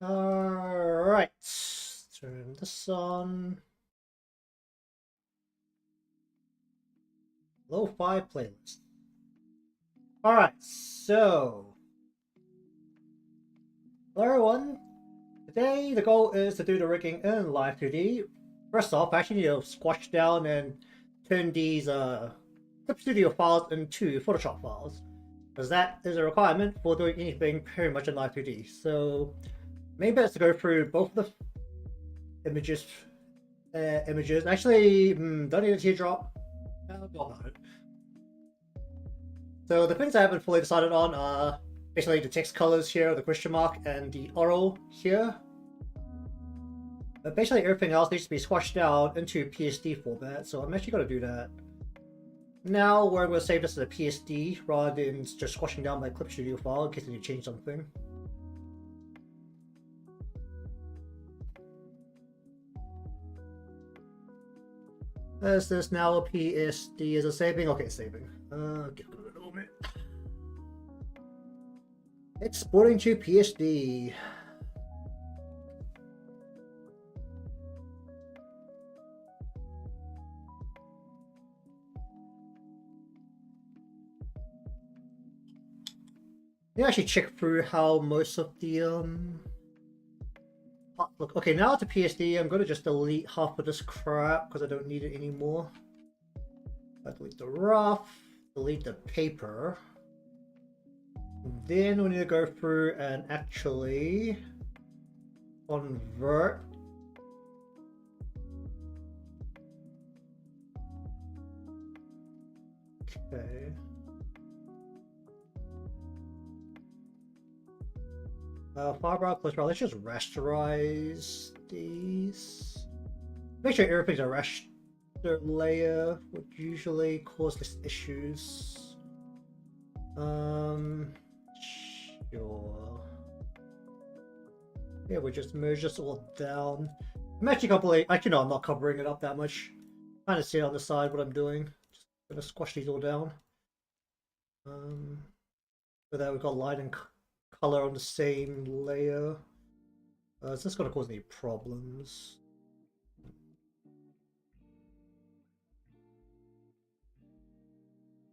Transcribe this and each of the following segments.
Alright, turn this on. Lo-fi playlist. Alright, so hello everyone. Today the goal is to do the rigging in Live2D. First off, I actually need to squash down and turn these Clip Studio files into Photoshop files, because that is a requirement for doing anything pretty much in Live2D. So maybe let's go through both of the images. Actually, don't need a teardrop. I'll go about it. So the things I haven't fully decided on are basically the text colors here, the question mark, and the oral here. But basically everything else needs to be squashed down into PSD format, so I'm actually going to do that. Now we're going to save this as a PSD rather than just squashing down my Clip Studio file in case I need to change something. Is this now a PSD? Is it saving? Okay, saving. Give it a moment. Exporting to PSD. Let me actually check through how most of the look. Okay, now it's a PSD. I'm gonna just delete half of this crap because I don't need it anymore. I delete the rough, delete the paper. Then we need to go through and actually convert okay. Fiber cholesterol. Let's just rasterize these. Make sure everything's a raster layer would usually cause these issues. Sure. Yeah, we just merge this all down. I'm actually no, I'm not covering it up that much. Kind of see on the side what I'm doing. Just gonna squash these all down. So that we've got light and color on the same layer. Is this gonna cause any problems?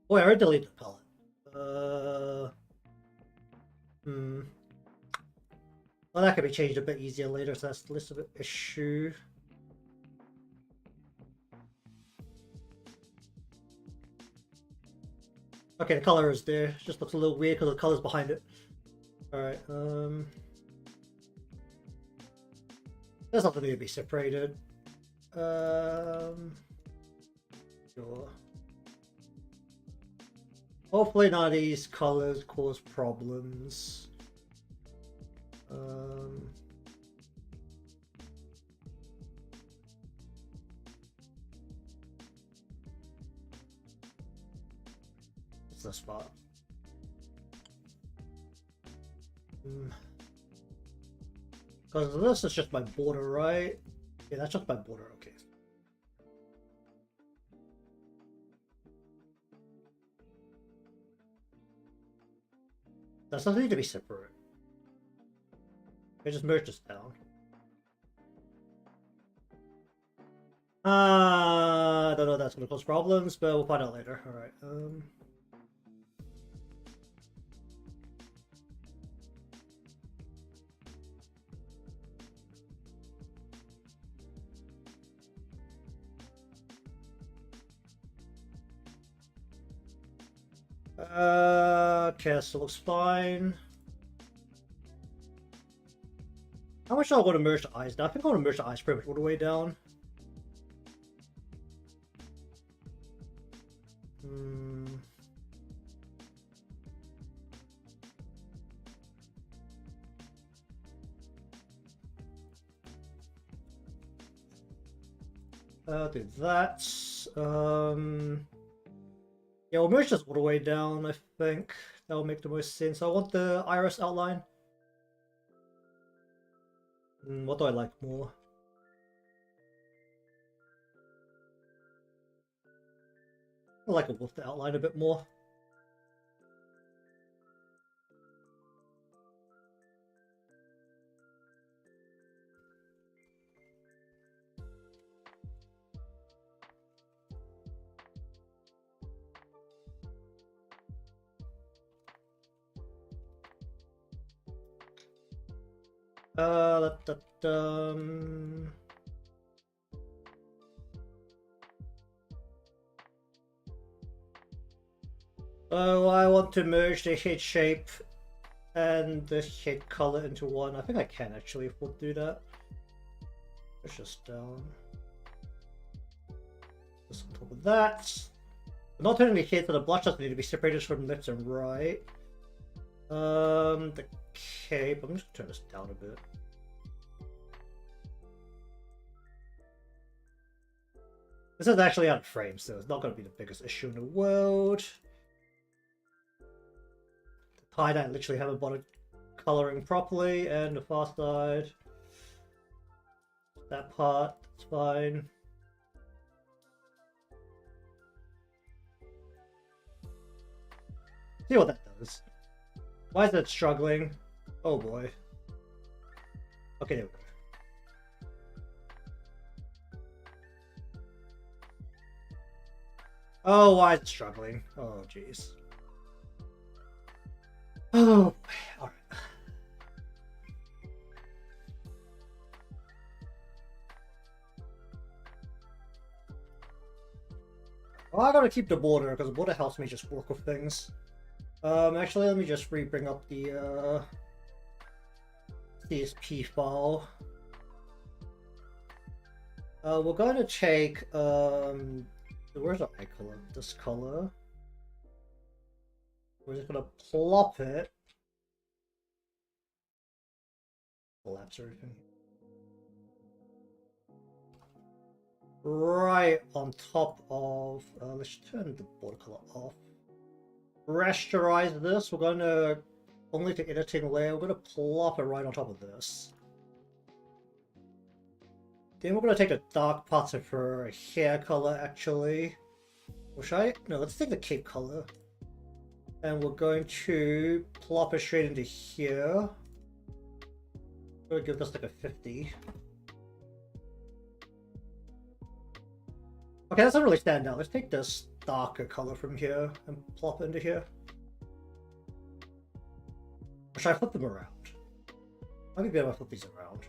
Oh, I already deleted the palette. Well, that could be changed a bit easier later, so that's less of an issue. Okay, the color is there. It just looks a little weird because the color's behind it. Alright, there's nothing need to be separated. Sure. Hopefully none of these colors cause problems. What's the spot? Because this is just my border, right? Yeah, that's just my border, okay. Does something need to be separate? I just merge this down. I don't know if that's gonna cause problems, but we'll find out later. Alright, okay, so looks fine. How much do I want to merge the eyes now? I think I want to merge the eyes pretty much all the way down. Do that. Yeah, we'll merge this all the way down, I think. That will make the most sense. I want the iris outline. What do I like more? I like it with the outline a bit more. Da, da, dum. So I want to merge the head shape and the head color into one. I think I can actually if we'll do that. Push this down. Just on top of that. Not turning the head, so the blush doesn't need to be separated from left and right. The cape. I'm just gonna turn this down a bit. This is actually out of frame, so it's not going to be the biggest issue in the world. The tie-dye literally haven't bothered coloring properly, and the far side. That part, it's fine. See what that does. Why is that struggling? Oh boy. Okay, there we go. Oh, why is it struggling? Oh, jeez. Oh, alright. Well, I gotta keep the border, because the border helps me just work with things. Actually, let me just bring up the, CSP file. We're going to take, where's our eye color? This color. We're just gonna plop it. Collapse everything. Right on top of, let's turn the border color off. Rasterize this. We're going to, only to editing layer, we're going to plop it right on top of this. Then we're going to take the dark parts of her hair color, actually. Or should I? No, let's take the cape color. And we're going to plop it straight into here. I'm going to give this like a 50. Okay, that doesn't really stand out. Let's take this darker color from here and plop it into here. Or should I flip them around? I might be able to flip these around.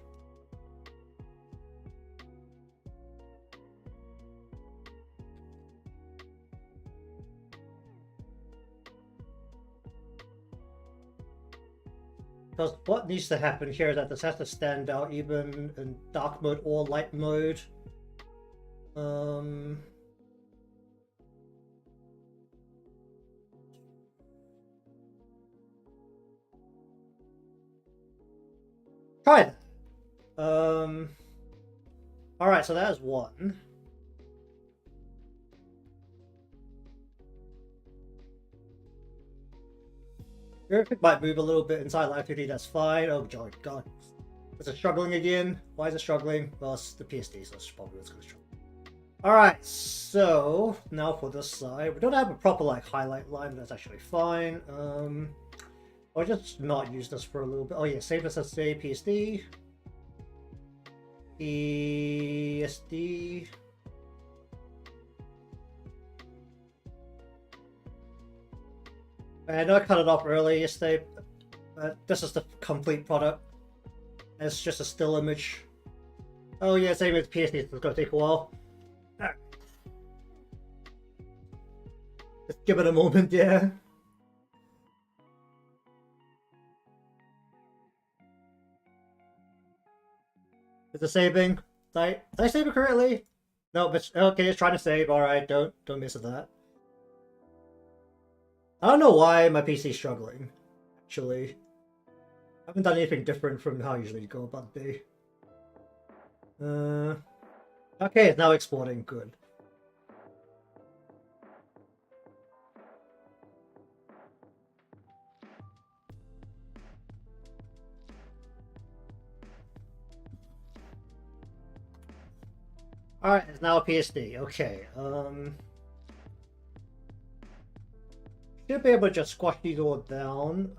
Because what needs to happen here is that this has to stand out even in dark mode or light mode. Try that. Alright, so that is one. Everything might move a little bit inside Live2D, that's fine. Oh god. Is it struggling again? Why is it struggling? Well, it's the PSD, so that's probably what's going to struggle. Alright, so now for this side. We don't have a proper like highlight line, but that's actually fine. I'll just not use this for a little bit. Oh yeah, save this as say PSD. PSD. I know I cut it off early yesterday, but this is the complete product. It's just a still image. Oh yeah, same with PSD, it's gonna take a while. Right. Just give it a moment, yeah. Is it saving? Did I save it correctly? No, but okay, it's trying to save. Alright, don't miss that. I don't know why my PC is struggling, actually. I haven't done anything different from how I usually go about the day. Okay, it's now exporting. Good. Alright, it's now a PSD. Okay, should be able to just squash these all down.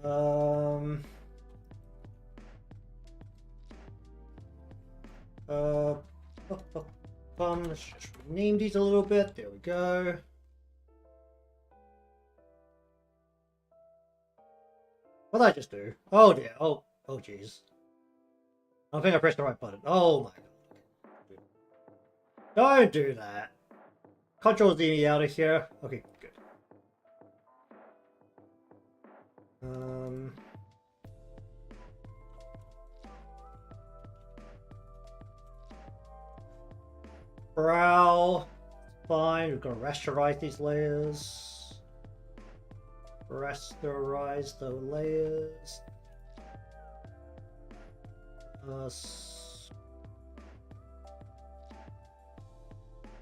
Um. Uh. Let's just rename these a little bit. There we go. What did I just do? Oh dear. Oh jeez. I think I pressed the right button. Oh my god. Don't do that. Control Z me out of here. Okay, good. Brow. Fine. We've got to rasterize these layers. Rasterize the layers.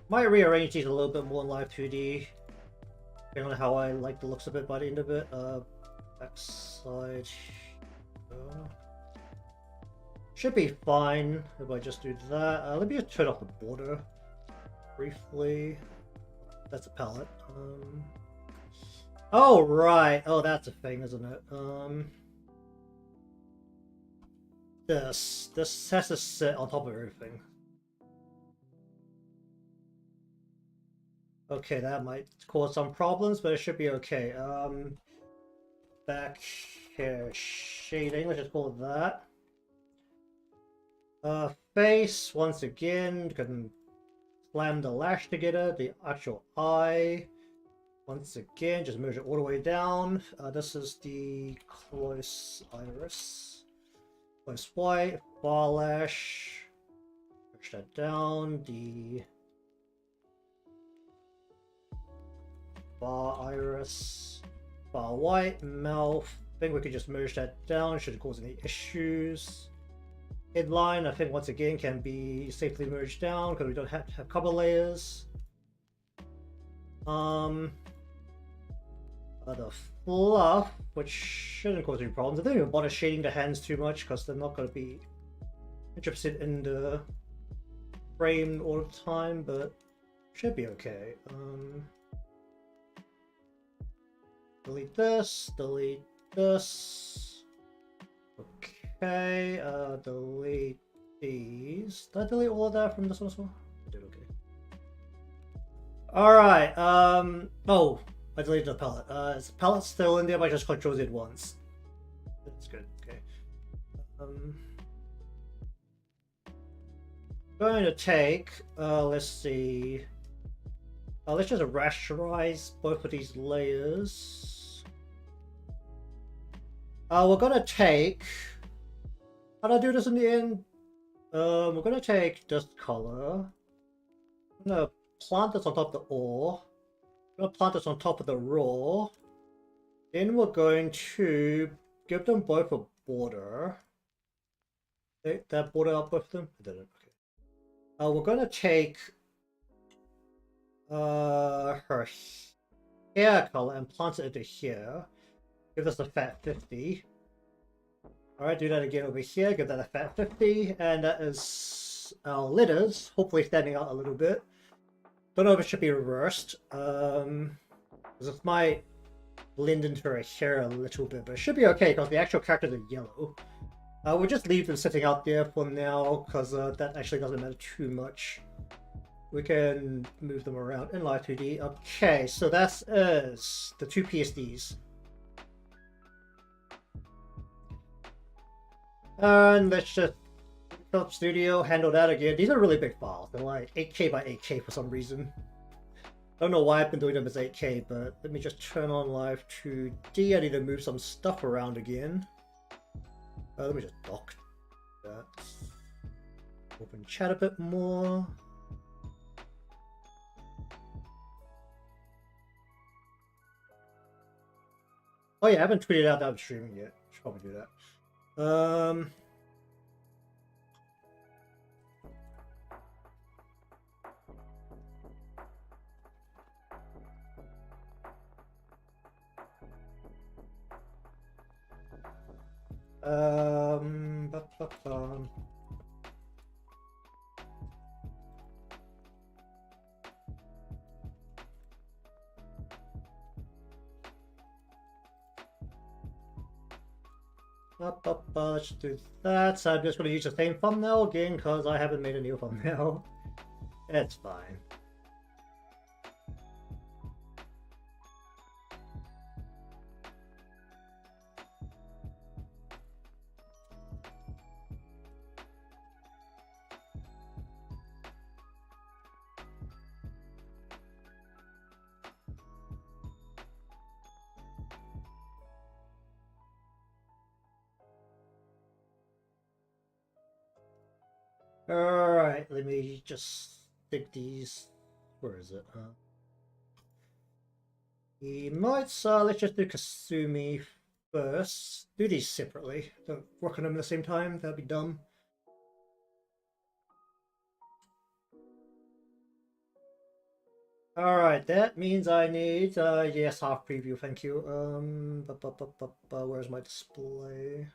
Might rearrange these a little bit more in Live2D. Depending on how I like the looks of it by the end of it. Backside. Should be fine if I just do that. Let me just turn off the border briefly. That's a palette. Oh right. Oh, that's a thing, isn't it? This has to sit on top of everything. Okay, that might cause some problems, but it should be okay. Back here, shading, let's just call it that. Face, once again, can slam the lash together, the actual eye. Once again, just merge it all the way down. This is the close iris. Close white, far lash. Merge that down. The far iris, far white, mouth. I think we could just merge that down, shouldn't cause any issues. Headline, I think once again can be safely merged down because we don't have to have cover layers. The fluff, which shouldn't cause any problems. I don't even bother shading the hands too much because they're not going to be interested in the frame all the time, but should be okay. Delete this, delete this. Okay, delete these. Did I delete all of that from this one as well? I did, okay. Alright, oh, I deleted the palette. Is the palette still in there, but I just Ctrl Z once. That's good, okay. Going to take, let's see. Let's just rasterize both of these layers. We're gonna take. How do I do this in the end? We're gonna take this color. I'm gonna plant this on top of the ore. I'm gonna plant this on top of the raw. Then we're going to give them both a border. That border up both of them? I didn't. Okay. We're gonna take her hair color and plant it into here. Give this a fat 50. Alright, do that again over here, give that a fat 50, and that is our letters, hopefully standing out a little bit. Don't know if it should be reversed, because it might blend into her hair a little bit, but it should be okay because the actual characters are yellow. We'll just leave them sitting out there for now, because that actually doesn't matter too much. We can move them around in Live2D. Okay, so that is the two PSDs. And let's just Philip Studio handle that again. These are really big files. They're like 8K by 8K for some reason. I don't know why I've been doing them as 8K, but let me just turn on Live2D. I need to move some stuff around again. Let me just dock that. Open chat a bit more. Oh yeah, I haven't tweeted out that I'm streaming yet. Should probably do that. Ba -ba -ba. Let's do that. So I'm just going to use the same thumbnail again because I haven't made a new thumbnail. It's fine. Alright, let me just stick these. Where is it? Emotes, let's just do Kasumi first. Do these separately. Don't work on them at the same time, that'd be dumb. Alright, that means I need, yes, half preview, thank you. Where's my display?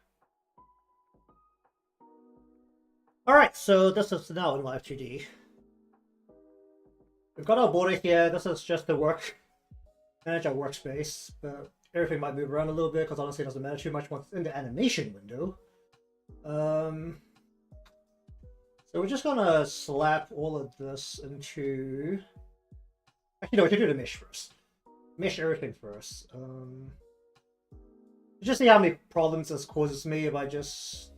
Alright, so this is now in Live2D. We've got our border here, this is just the manage our workspace, but everything might move around a little bit because honestly it doesn't matter too much once it's in the animation window. So we're just gonna slap all of this into... Actually, no, we can do the mesh first. Mesh everything first. Just see how many problems this causes me if I just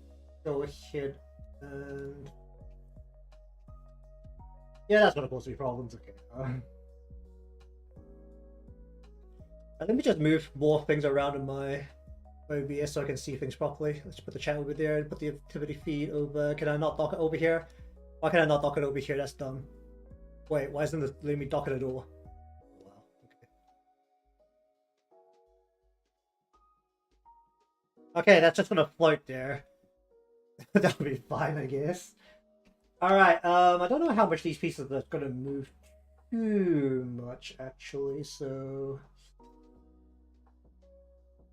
go ahead and... Yeah, that's gonna cause me problems, okay. Let me just move more things around in my OBS so I can see things properly. Let's put the chat over there and put the activity feed over. Can I not dock it over here? Why can I not dock it over here? That's dumb. Wait, why isn't it letting me dock it at all? Wow, okay. Okay, that's just gonna float there. That'll be fine, I guess. Alright, I don't know how much these pieces are gonna move too much, actually, so...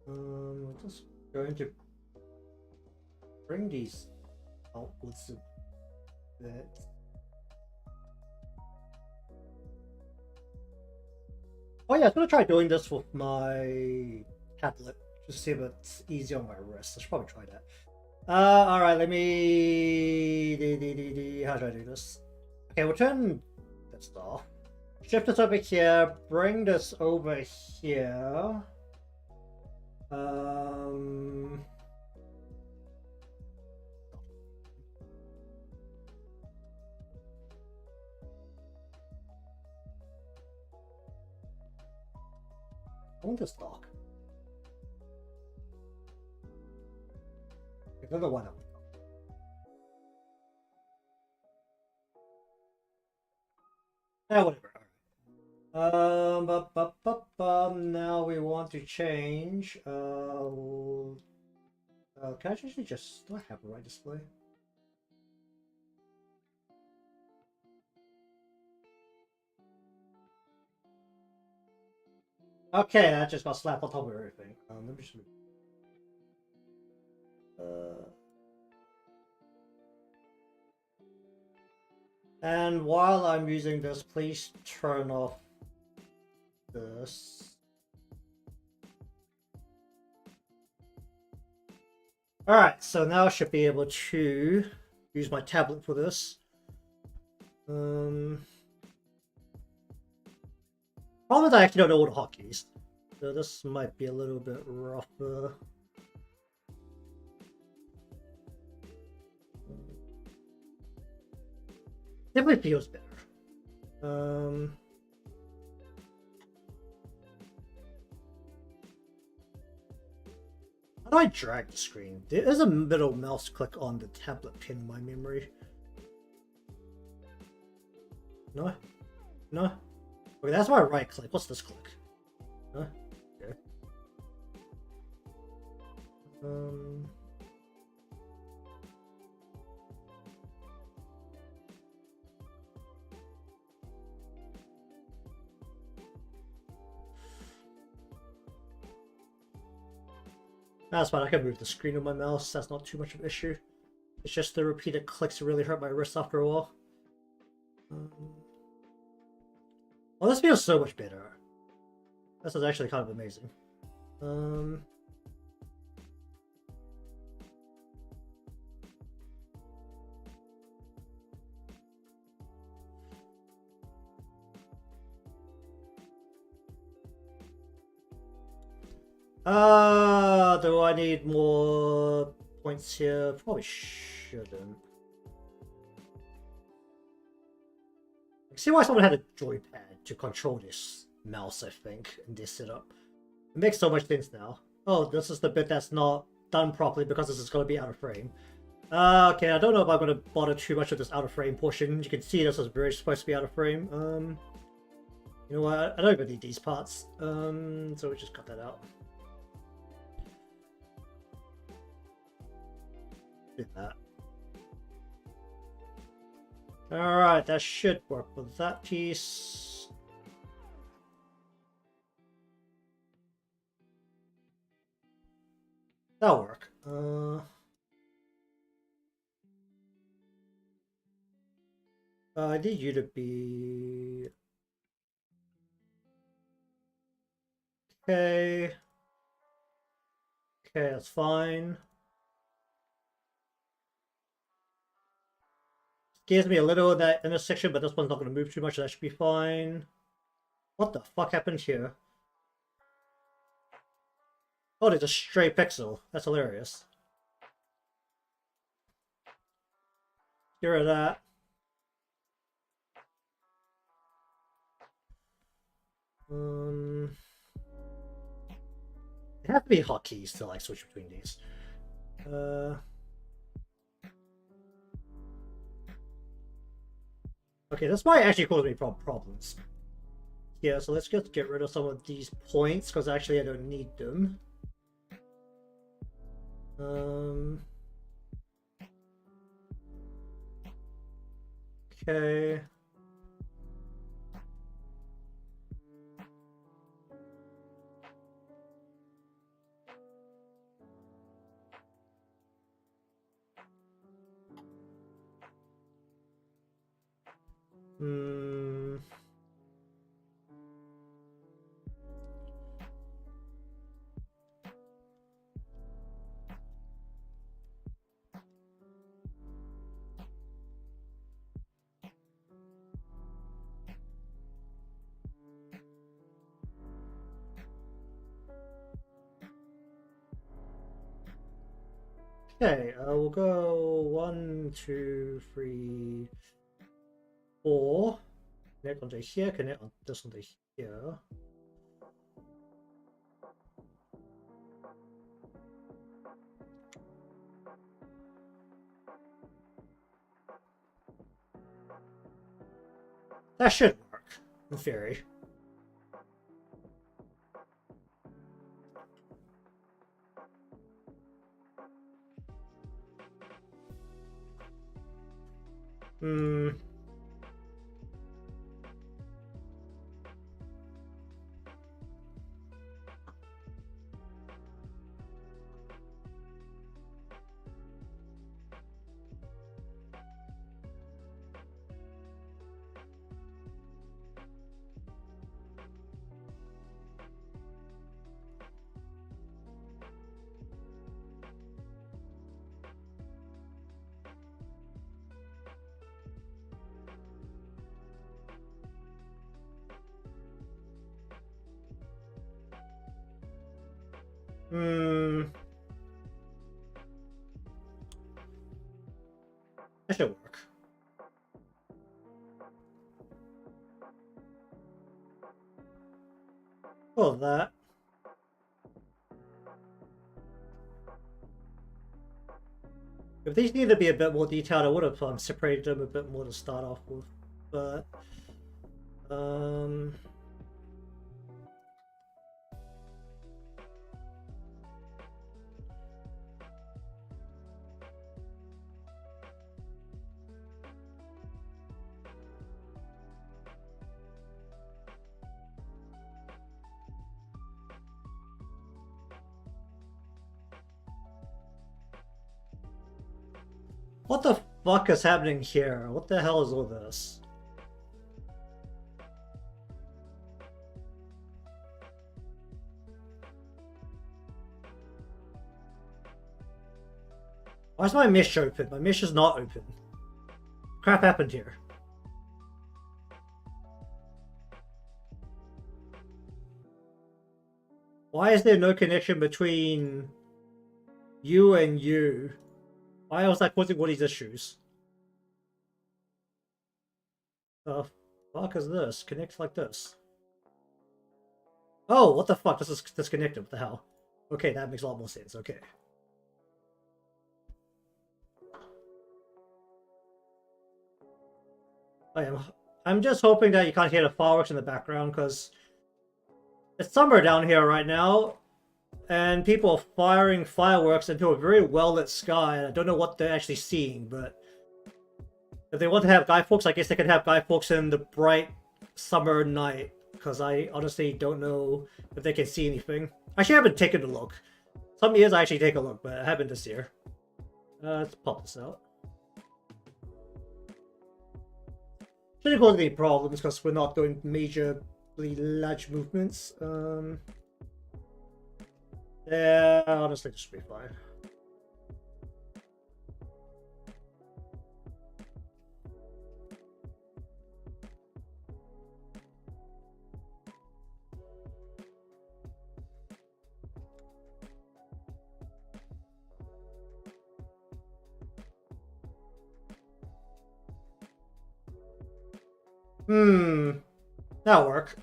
we're just going to bring these outwards a bit. Oh yeah, I'm gonna try doing this with my tablet, just to see if it's easy on my wrist. I should probably try that. Alright, let me... How do I do this? Okay, we'll turn this off. Shift this over here, bring this over here. I want this dock. Another one up. Whatever. Now we want to change. Can I actually just... Do I have the right display? Okay, that just got slapped on top of everything. Let me just move. And while I'm using this, please turn off this. Alright, so now I should be able to use my tablet for this. Problem is I actually don't know all the hotkeys, so this might be a little bit rougher. Definitely feels better. How do I drag the screen? There is a middle mouse click on the tablet pin in my memory. No? No? Okay, that's my right click. What's this click? Huh? Okay. That's fine, I can move the screen with my mouse, that's not too much of an issue. It's just the repeated clicks that really hurt my wrist after a while. Well, this feels so much better. This is actually kind of amazing. Do I need more points here? Probably shouldn't. I see why someone had a joypad to control this mouse, I think, in this setup. It makes so much sense now. Oh, this is the bit that's not done properly because this is going to be out of frame. Okay, I don't know if I'm going to bother too much with this out of frame portion. You can see this is very supposed to be out of frame. You know what? I don't even need these parts. So we just cut that out. Did that. Alright, that should work with that piece. That'll work. I need you to be... Okay. Okay, that's fine. Scares me a little in that intersection, but this one's not going to move too much, so that should be fine. What the fuck happened here? Oh, there's a stray pixel. That's hilarious. Get rid of that. It has to be hotkeys to like switch between these. Okay, this might actually cause me problems. Yeah, so let's just get rid of some of these points because actually I don't need them. Okay. Okay, we'll go 1, 2, 3, 4. Connect onto here, connect on this onto here. That should work, in theory. That should work. Oh, that. If these need to be a bit more detailed, I would have separated them a bit more to start off with, but what the fuck is happening here? What the hell is all this? Why is my mesh open? My mesh is not open. Crap happened here. Why is there no connection between you and you? Why was that causing all these issues? The fuck is this? Connect like this. Oh, what the fuck? This is disconnected. What the hell? Okay, that makes a lot more sense. Okay. I'm just hoping that you can't hear the fireworks in the background, because it's summer down here right now, and people are firing fireworks into a very well-lit sky, and I don't know what they're actually seeing, but if they want to have guy folks, I guess they can have guy folks in the bright summer night, because I honestly don't know if they can see anything. Actually, I haven't taken a look. Some years I actually take a look, but I haven't this year. Let's pop this out. Shouldn't cause any problems because we're not doing majorly large movements. Yeah, honestly, this should be fine. That'll work.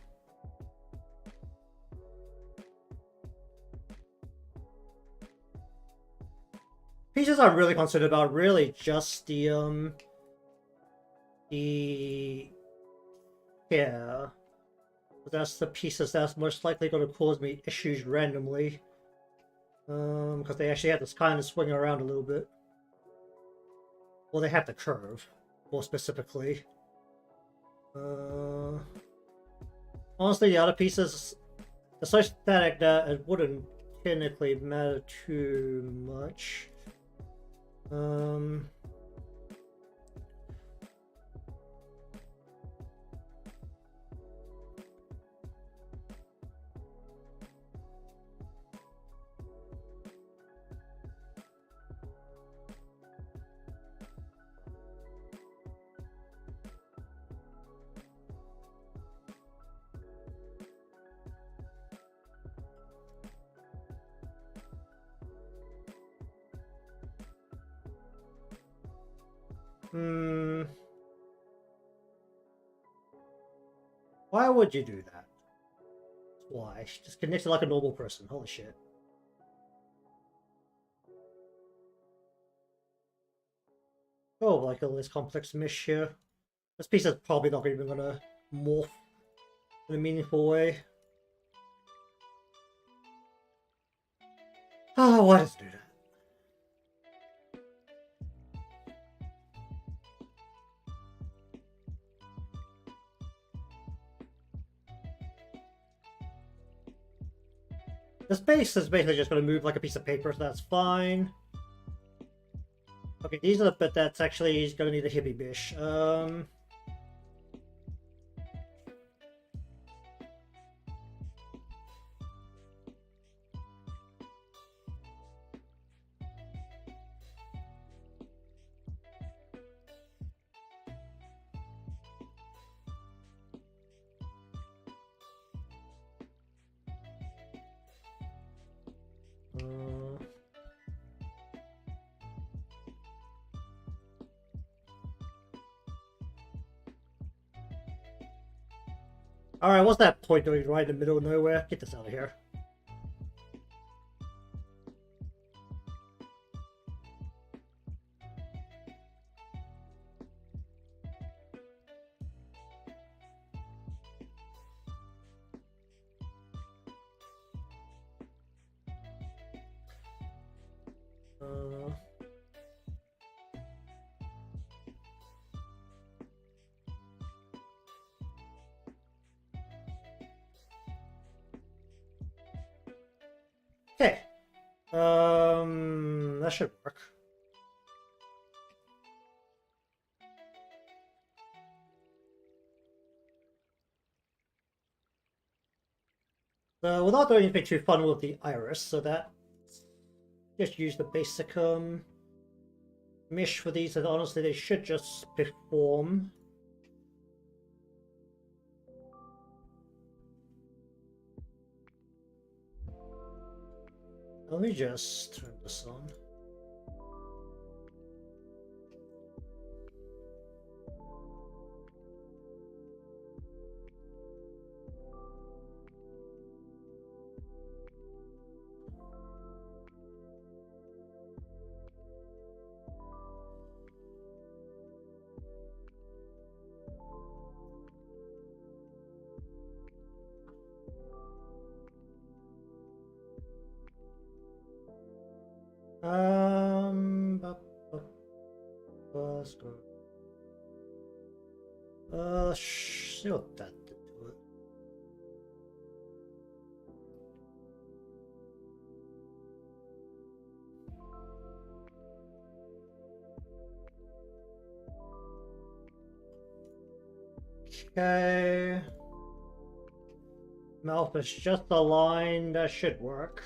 Pieces I'm really concerned about really just the yeah. That's the pieces that's most likely going to cause me issues randomly. Because they actually have to kind of swing around a little bit. Well, they have to curve, more specifically. Honestly, the other pieces, it's so static that it wouldn't technically matter too much. Why would you do that? Why? Just connect it like a normal person. Holy shit. Oh, like all this complex mesh here. This piece is probably not even gonna morph in a meaningful way. Oh, why does it do that? The space is basically just going to move like a piece of paper, so that's fine. Okay, these are the bit that's actually going to need a hippie bish. Alright, what's that point doing right in the middle of nowhere? Get this out of here. Okay. That should work. So we're not doing anything too fun with the iris, so that just use the basic mesh for these, and honestly they should just perform. Let me just turn this on. Let's go. See what that did to it. Okay. Mouth is just a line, that should work.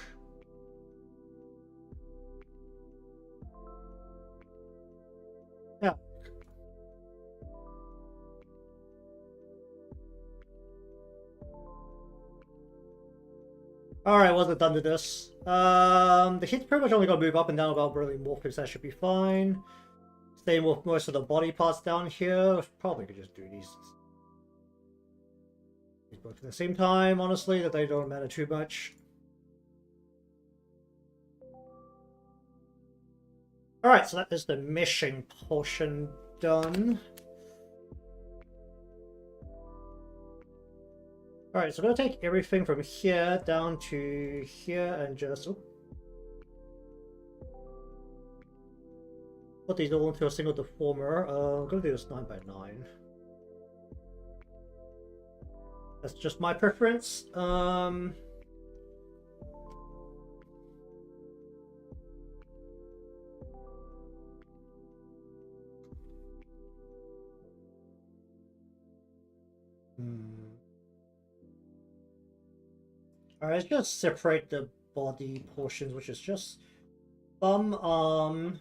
Yeah. Alright, wasn't done to this. The hit's pretty much only gonna move up and down about really morphs, that should be fine. Same with most of the body parts down here. Probably could just do these both at the same time, honestly, that they don't matter too much. Alright, so that is the meshing portion done. Alright, so I'm going to take everything from here down to here and just put these all into a single deformer. I'm going to do this 9 by 9. That's just my preference. Alright, let's just separate the body portions, which is just thumb, arm,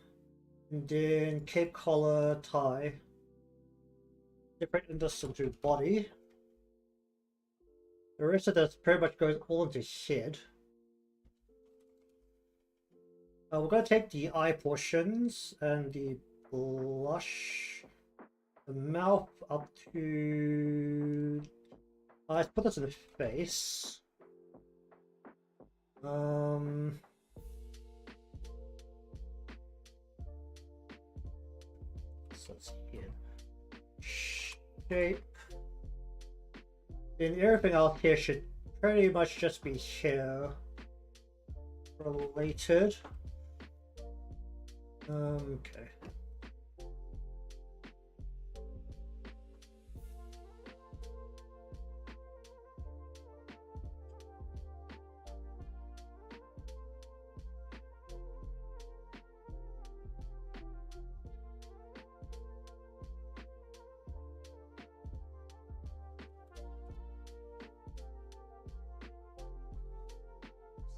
and then cape, collar, tie. Separate this into body. The rest of this pretty much goes all into head. We're going to take the eye portions and the blush, the mouth up to... let's put this in the face. So it's here. Shape. And everything else here should pretty much just be hair related. Okay.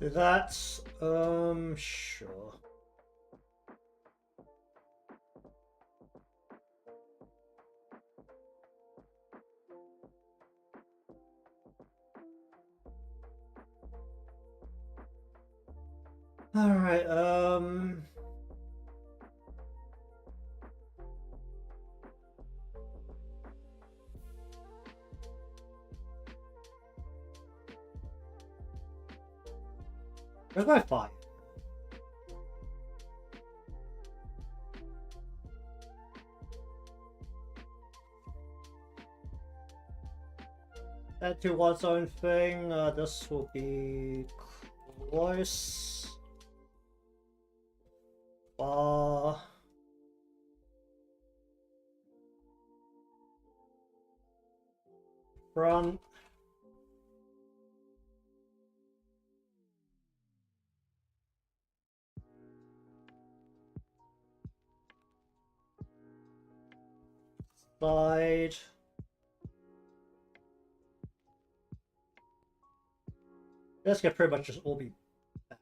So that's sure. All right, where's my file? That to one's own thing, this will be close. Front. Side. This can pretty much just all be back.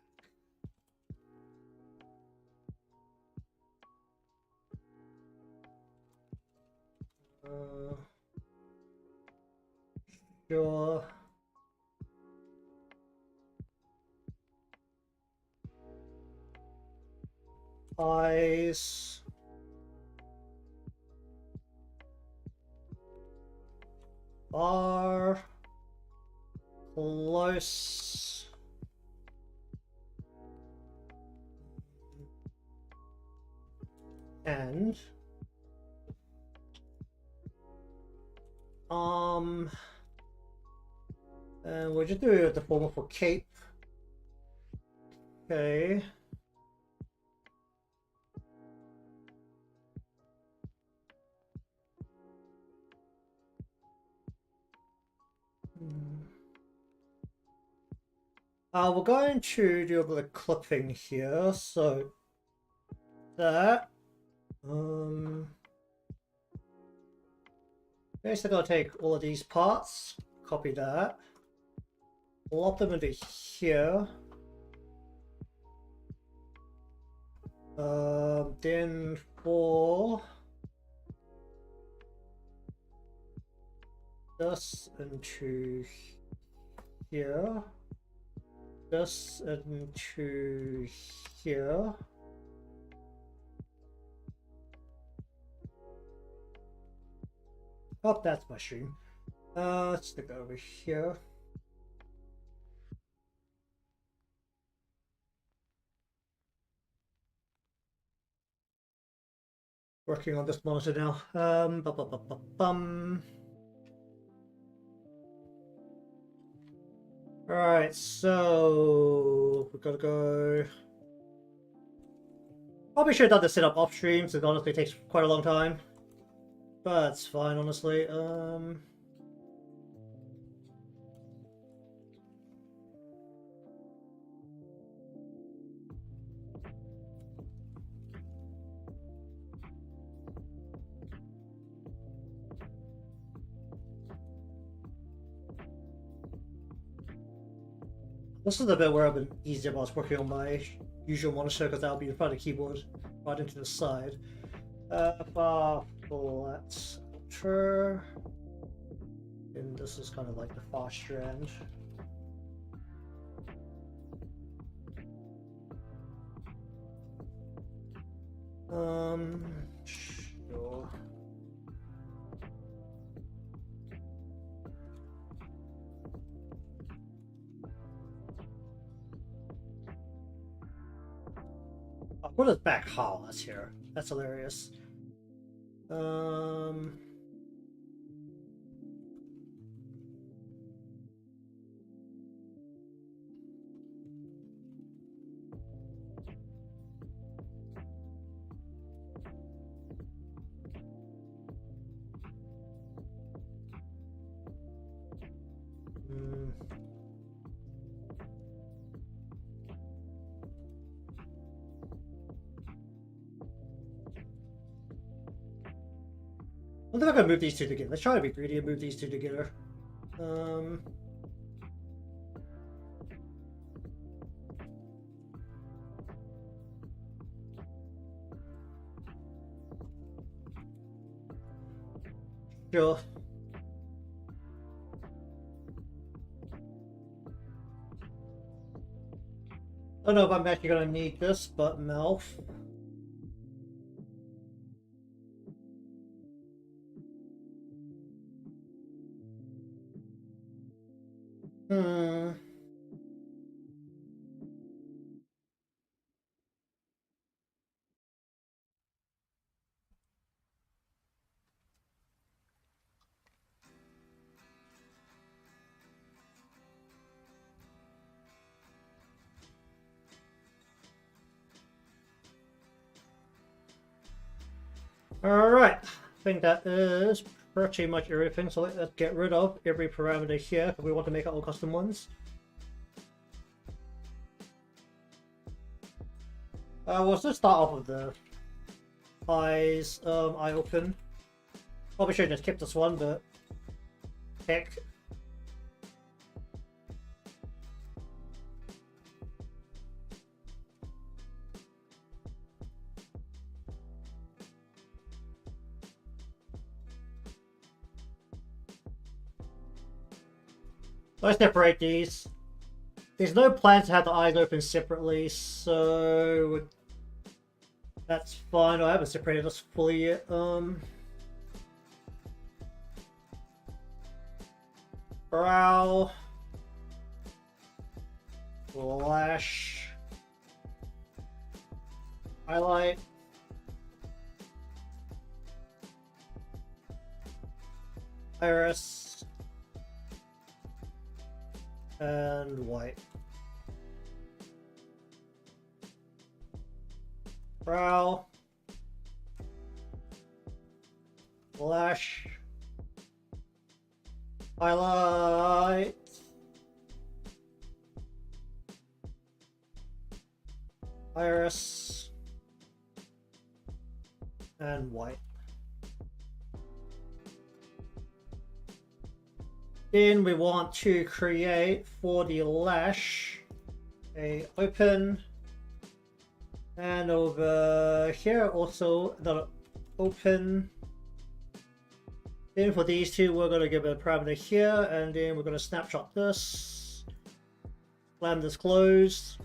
Sure. eyes are close and and we'll just do the formal for cape. Okay. We're going to do a bit of clipping here, so that basically I'll take all of these parts, copy that, plop them into here. Then for this into here, this into here. Oh, that's my stream. Let's stick it over here. Working on this monitor now. Alright, so we've got to go. Probably should have done the setup off stream, so it honestly takes quite a long time. But it's fine, honestly. This is the bit where I've been easier while I was working on my usual monitor, because that'll be in front of the keyboard, right into the side. Far flat outer. And this is kind of like the far strand. Sure. What is back hollows here? That's hilarious. I think I can move these two together. Let's try to be greedy and move these two together. Sure. I don't know if I'm actually gonna need this, but mouth. Alright, I think that is pretty much everything, so let's get rid of every parameter here, because we want to make our own custom ones. We'll just start off with the eyes, eye open. Probably should have just kept this one, but heck. Let's separate these. There's no plan to have the eyes open separately, so That's fine. I haven't separated this fully yet. Brow. Lash. Highlight. Iris. And white. Brow. Lash. Highlight. Iris. And white. Then we want to create for the lash a open, and over here also another open. Then for these two, we're going to give it a parameter here, and then we're going to snapshot this, slam this closed,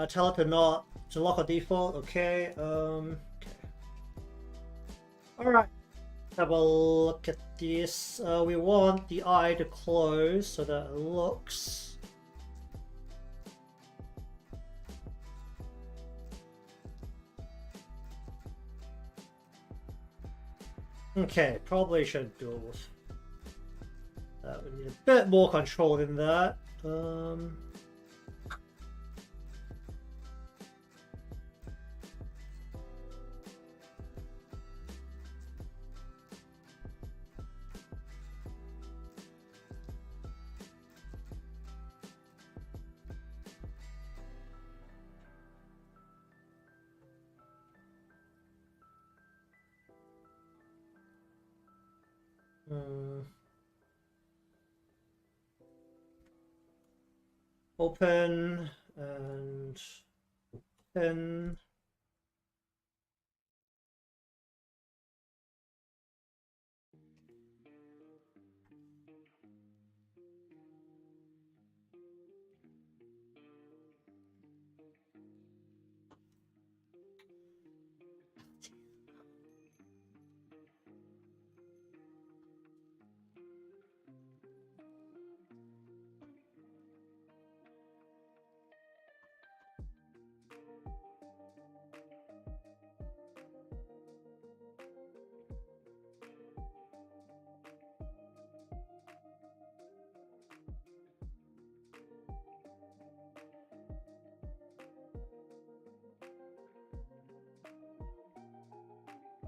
tell it to lock a default. Okay. Okay. All right. Have a look at this. We want the eye to close so that it looks. Okay, probably should do it with that. We need a bit more control than that. Open and open.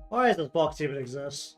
Why does this box even exist?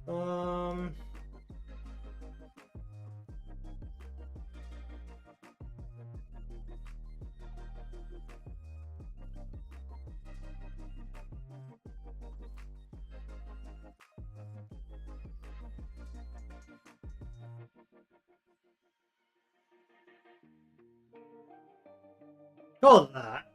Um. Go with that.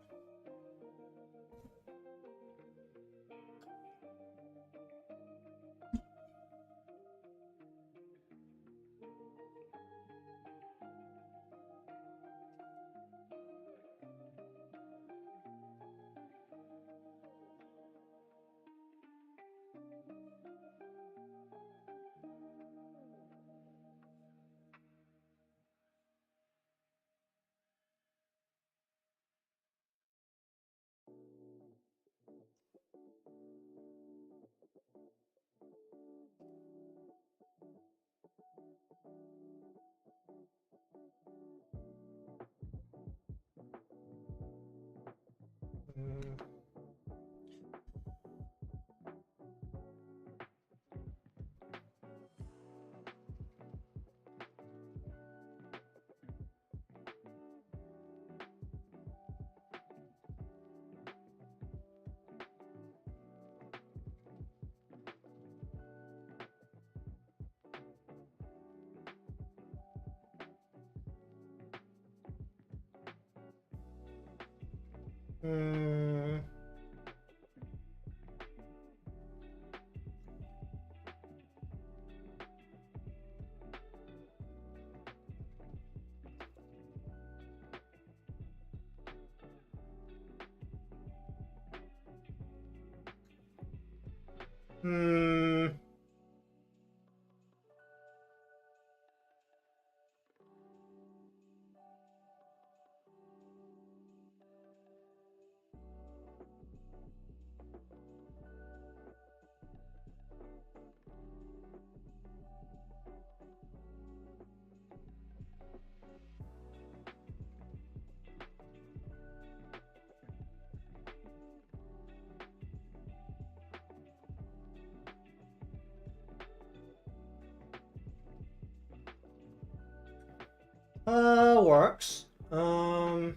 Works. I'm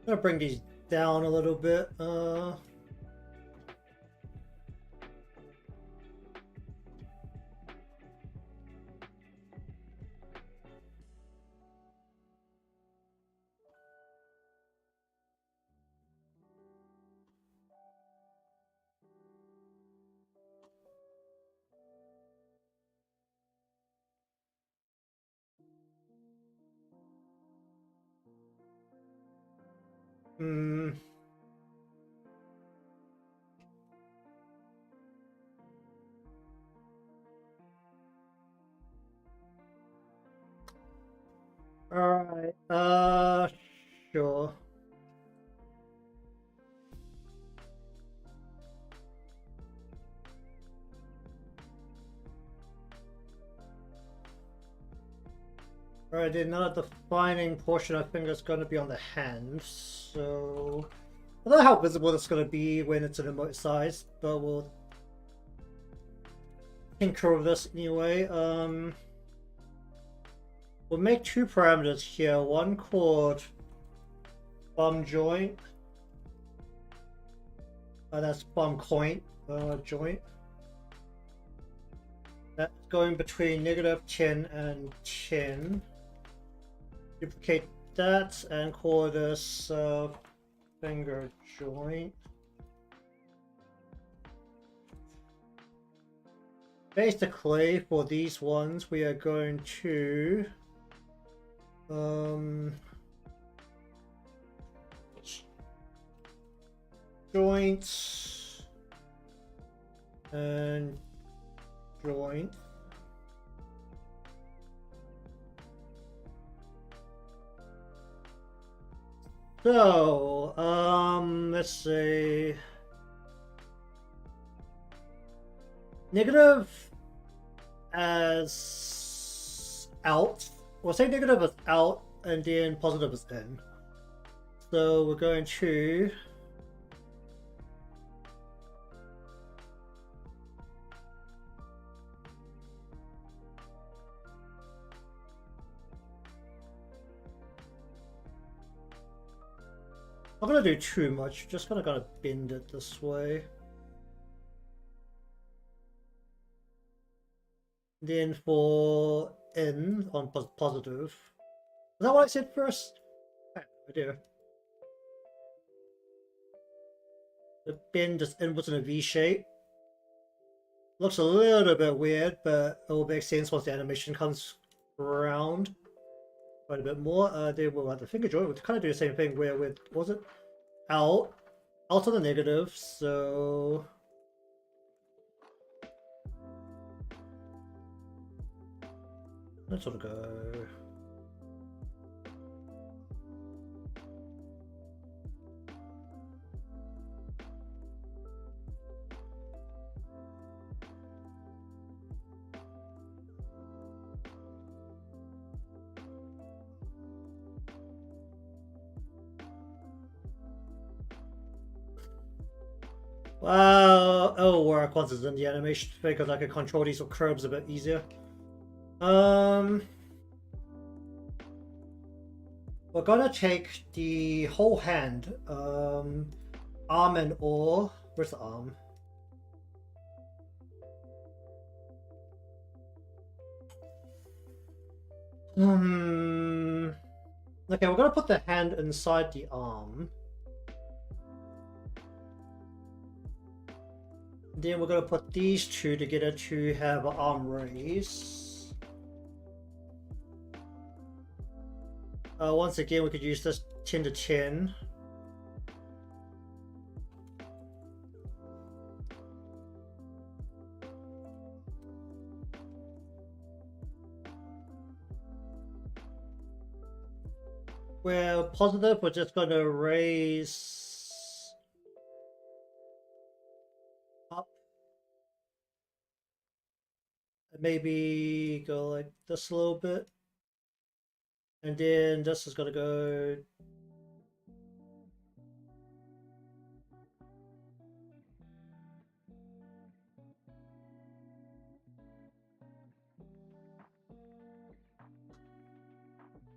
gonna bring these down a little bit. Alright, sure. Alright, the another defining portion I think is going to be on the hand, so I don't know how visible it's going to be when it's an emote size, but we'll tinker with this anyway. We'll make two parameters here, one called bum joint, that's bum joint. That's going between -10 and 10. Duplicate that and call this finger joint. Basically, for these ones, we are going to joint and joint. So, let's see. Negative as out. We'll say negative is out and then positive is in. So we're going to I'm not gonna do too much, just gotta bend it this way. Then for in on positive. Is that what I said first? I do. The bend is inwards in a V shape. Looks a little bit weird, but it will make sense once the animation comes around quite a bit more. Then we'll have the finger joint. We'll kind of do the same thing where with was it out on the negative, so Let's sort of go. Well, it'll work once it's in the animation because I can control these curves a bit easier. We're gonna take the whole hand, arm and all. Where's the arm? Okay, we're gonna put the hand inside the arm. Then we're gonna put these two together to have an arm raise. Once again, we could use this 10 to 10. We're positive, we're just gonna raise up. Maybe go like this a little bit. And then this is gonna go.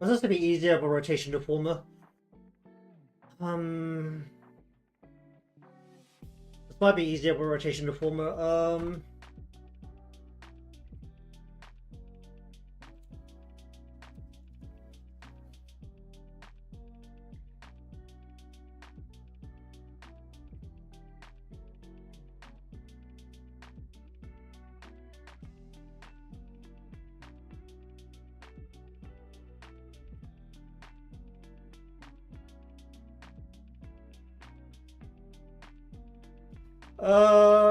This is gonna be easier of a rotation deformer. This might be easier of a rotation deformer.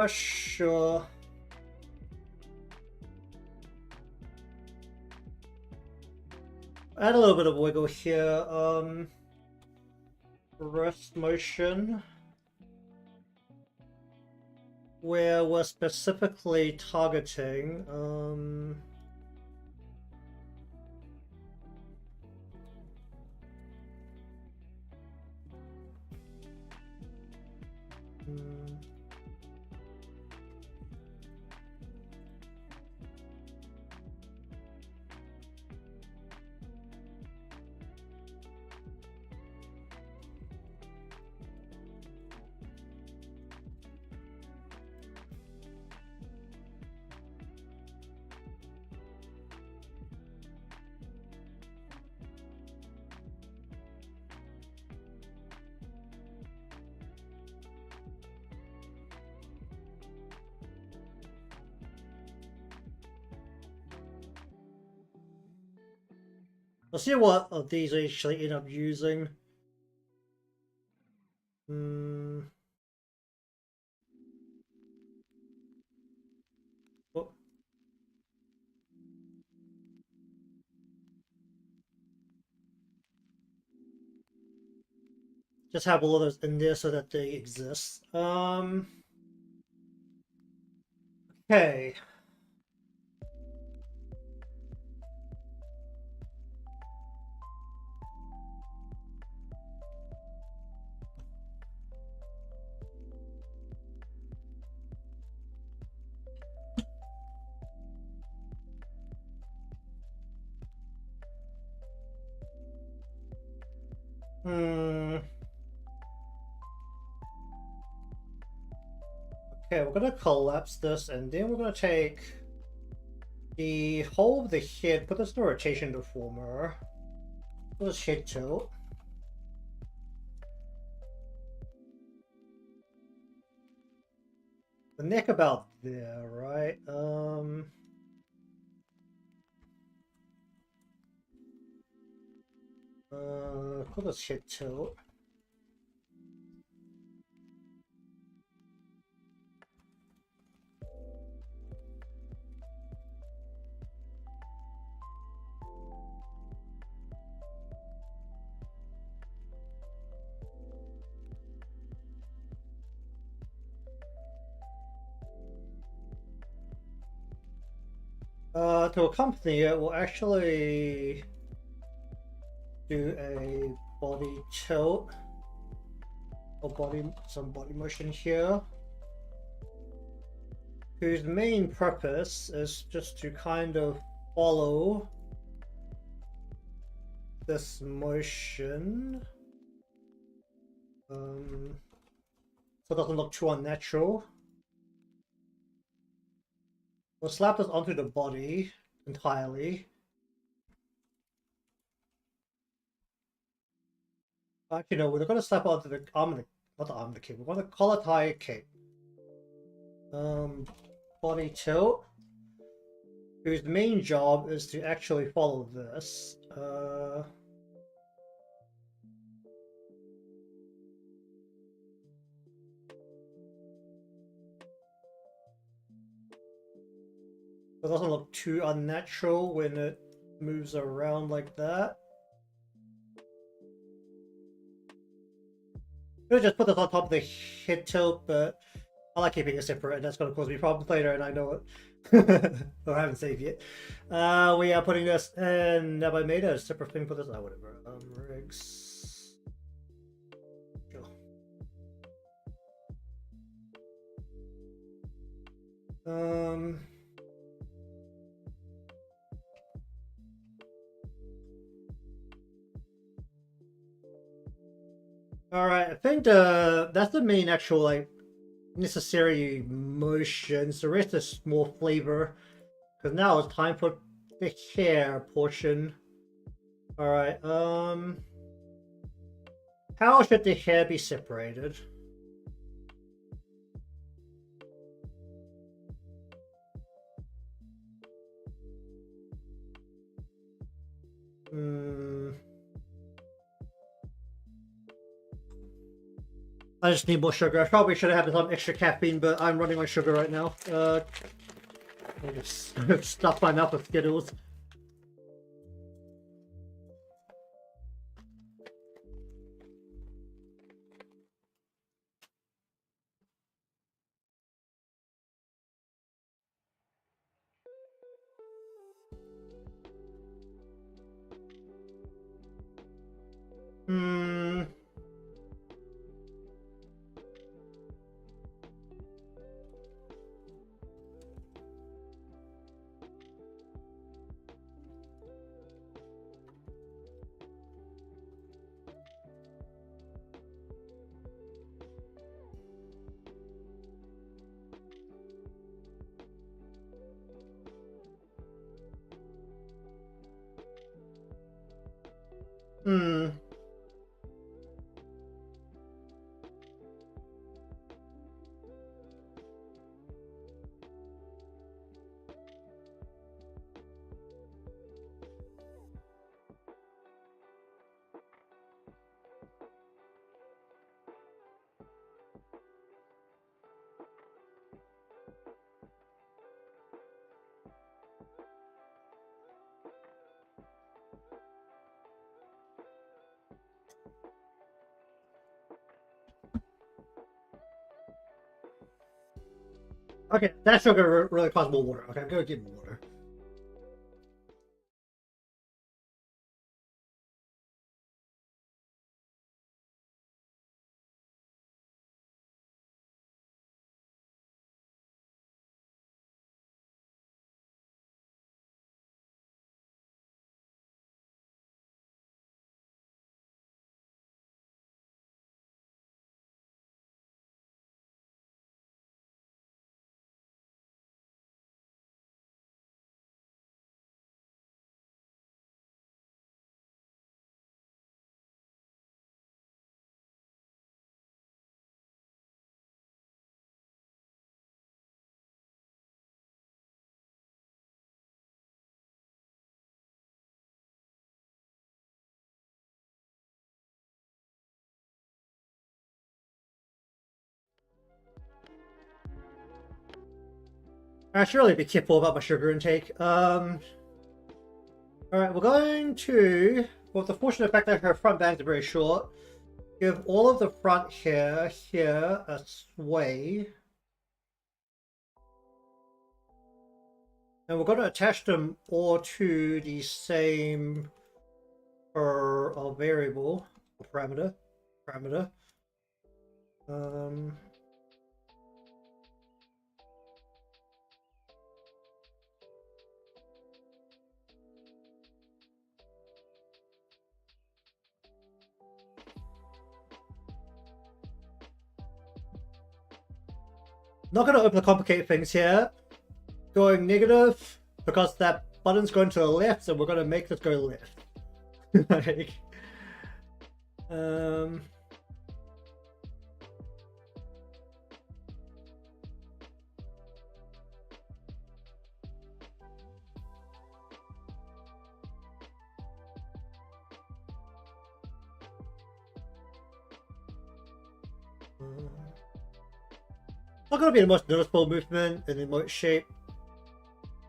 Sure. Add a little bit of wiggle here. Rest motion. Where we're specifically targeting, let's see what of these I actually end up using. Oh. Just have all of those in there so that they exist. Okay. Okay, we're gonna collapse this and then we're gonna take the whole of the head, put this in a rotation deformer. Put this head tilt. The neck about there, right? Put this head tilt. To accompany it, we'll actually do a body tilt or some body motion here, whose main purpose is just to kind of follow this motion, so it doesn't look too unnatural. We'll slap this onto the body entirely. Actually, no, we're going to slap onto the arm of the, not the arm of the cape. We're going to collar tie cape. Body tilt, whose main job is to actually follow this. It doesn't look too unnatural when it moves around like that. I'm gonna just put this on top of the head tilt, but I like keeping it separate, and that's going to cause me problems later, and I know it. I haven't saved yet. We are putting this in. Have I made a separate thing for this? Oh, whatever. Rigs. Sure. Alright, I think that's the main actual like necessary motions. The rest is more flavor. Because now it's time for the hair portion. Alright, how should the hair be separated? I just need more sugar. I probably should have had some extra caffeine, but I'm running on sugar right now. I just stuff my mouth with Skittles. Okay, that sugar really costs more water. Okay, I'm gonna get more water. I should really be careful about my sugar intake. Alright, we're going to, with the fortunate fact that her front bangs are very short, give all of the front hair here a sway. And we're going to attach them all to the same variable or parameter. Not going to overcomplicate things here. Going negative because that button's going to the left, so we're going to make this go left. Like, not going to be the most noticeable movement in the emote shape.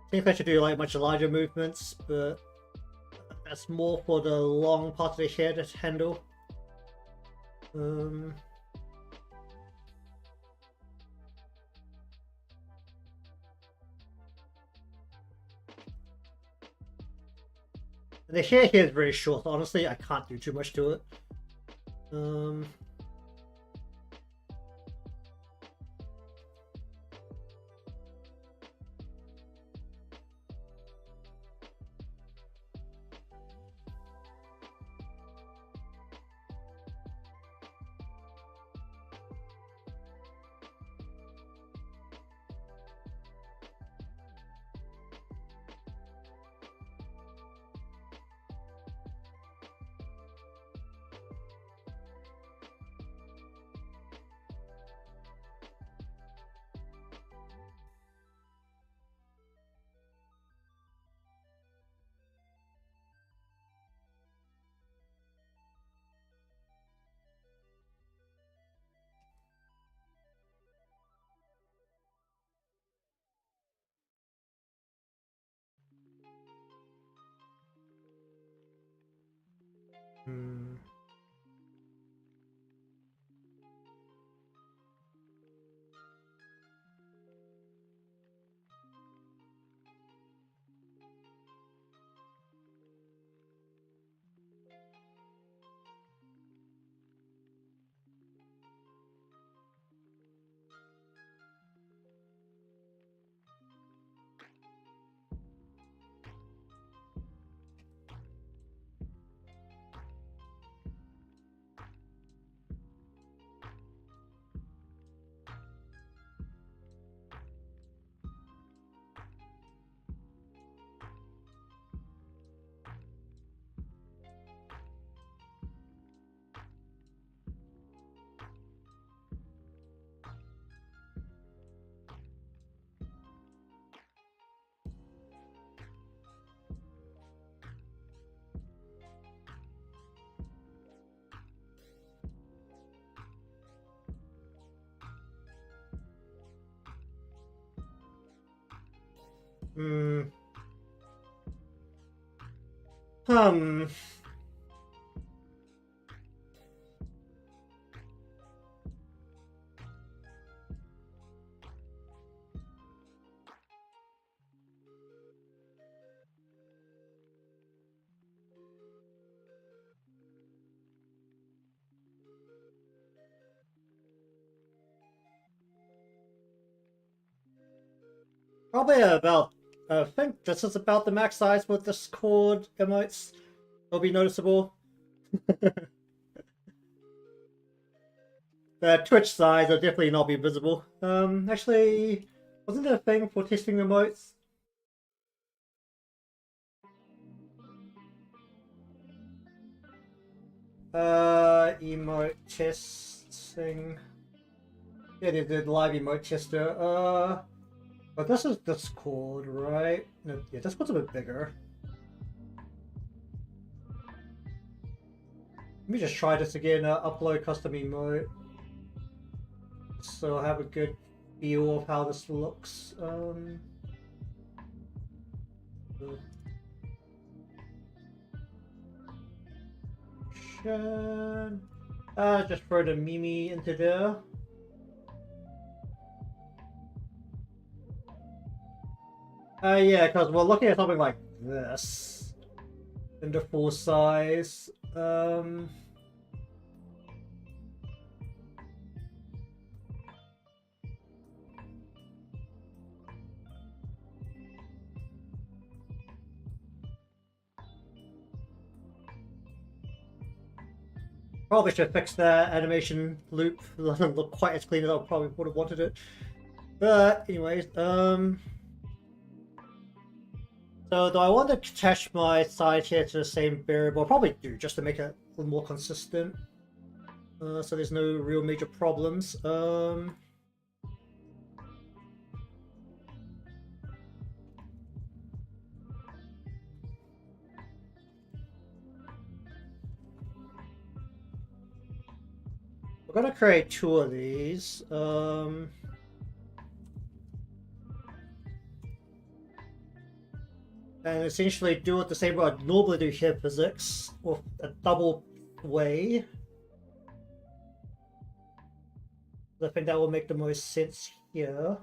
I think I should do like much larger movements, but that's more for the long part of the hair to handle. The hair here is very short, honestly, I can't do too much to it. Probably about, I think this is about the max size with Discord emotes. It'll be noticeable. The Twitch size will definitely not be visible. Actually, wasn't there a thing for testing emotes? Emote testing. Yeah, they did live emote tester. But this is Discord, right? No, yeah, Discord's a bit bigger. Let me just try this again. Upload custom emote. So I have a good feel of how this looks. Just throw the Mimi into there. . Yeah, because we're looking at something like this in the full size. Probably should fix that animation loop. It doesn't look quite as clean as I probably would have wanted it. But anyways, so do I want to attach my side here to the same variable? I probably do, just to make it a little more consistent. So there's no real major problems. We're gonna create two of these. And essentially do it the same way I'd normally do here physics, with a double way. I think that will make the most sense here.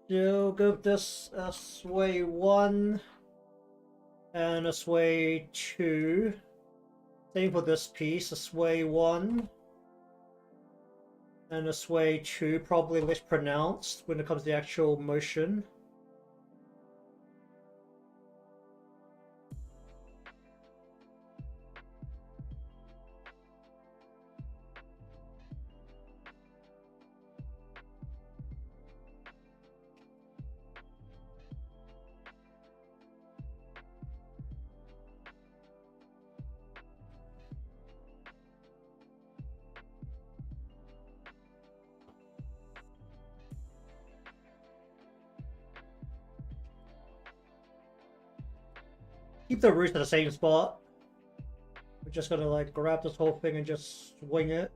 So go with this sway 1 and a sway 2. Same for this piece, a sway 1 and a sway 2, probably less pronounced when it comes to the actual motion. Keep the roots at the same spot. We're just gonna like grab this whole thing and just swing it.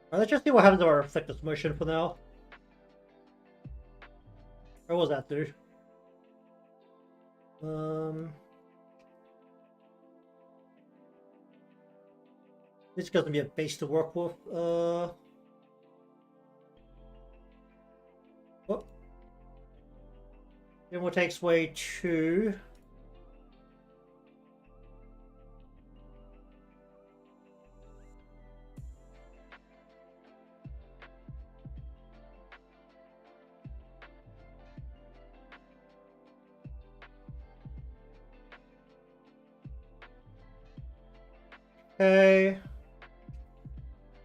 Alright, let's just see what happens to our thickness motion for now. Or what was that do? This is gonna be a base to work with. Oh. Then we'll take sway 2. Okay.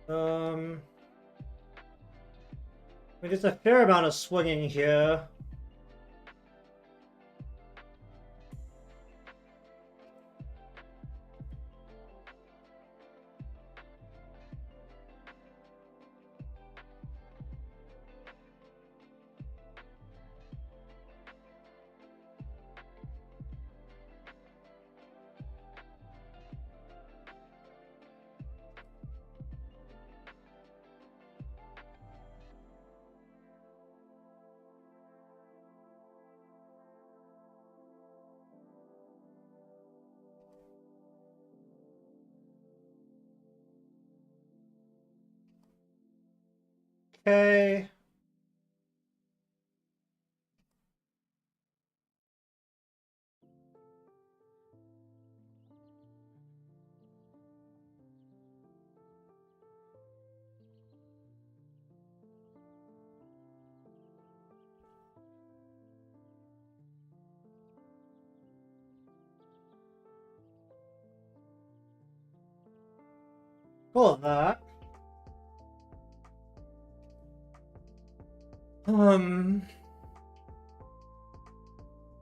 I mean, there's a fair amount of swinging here. Okay. Cool that.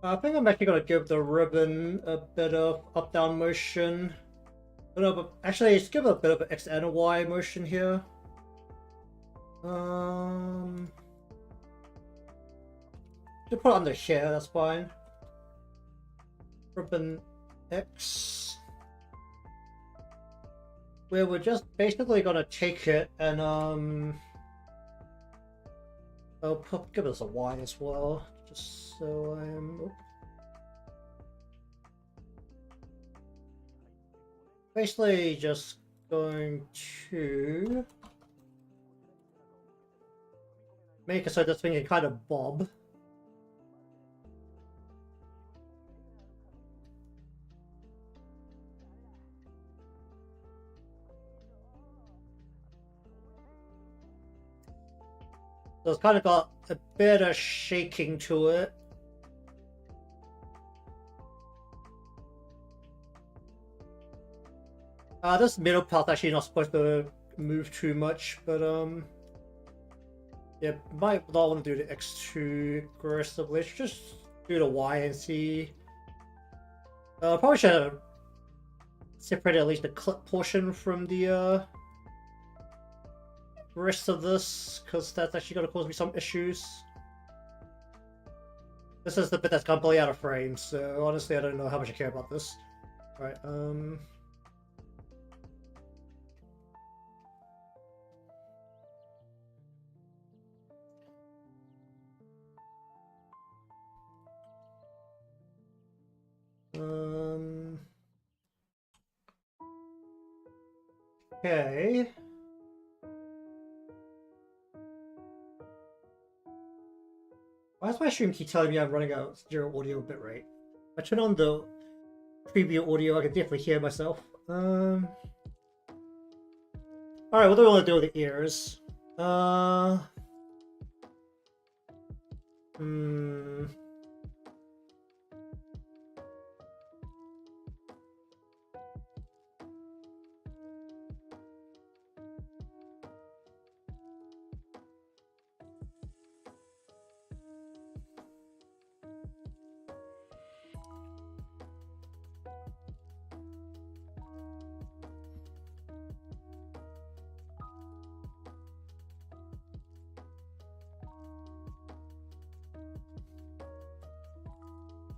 I think I'm actually gonna give the ribbon a bit of up-down motion. Actually, let's give it a bit of an X and a Y motion here. Just put it under here, that's fine. Ribbon X. Where we're just basically gonna take it and I'll give us a Y as well, just so I am. Basically, just going to make it so this thing can kind of bob. So it's kind of got a bit of shaking to it. This middle part actually not supposed to move too much, but yeah, might not want to do the X too aggressively. Let's just do the Y and see. Probably should have separated at least the clip portion from the rest of this, because that's actually going to cause me some issues. This is the bit that's completely out of frame, so honestly I don't know how much I care about this. Alright, okay. Why is my stream keep telling me I'm running out of 0 audio bitrate? If I turn on the preview audio, I can definitely hear myself. Alright, what do I want to do with the ears?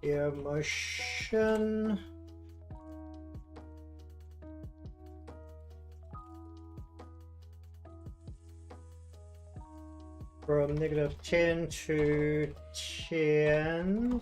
Yeah, motion. From -10 to 10.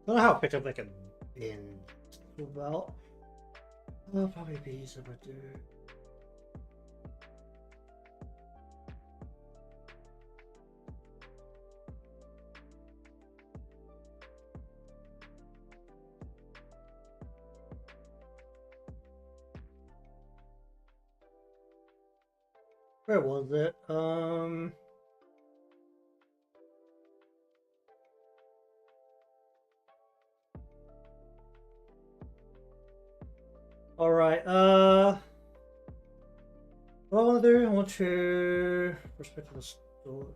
I don't know how pickup I can bend about. I'll probably be easier to do. Where was it? Alright, what I want to do, I want to respect the store.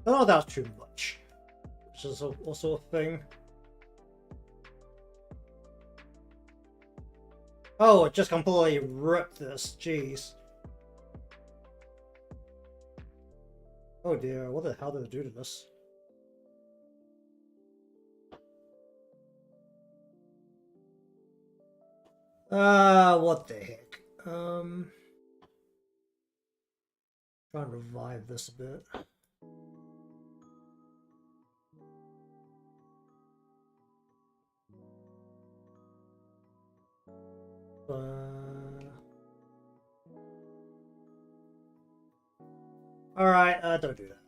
Oh, that was too much. Which is also a thing. Oh, it just completely ripped this. Jeez. Oh dear, what the hell did it do to this? What the heck? Trying to revive this a bit. Alright, don't do that.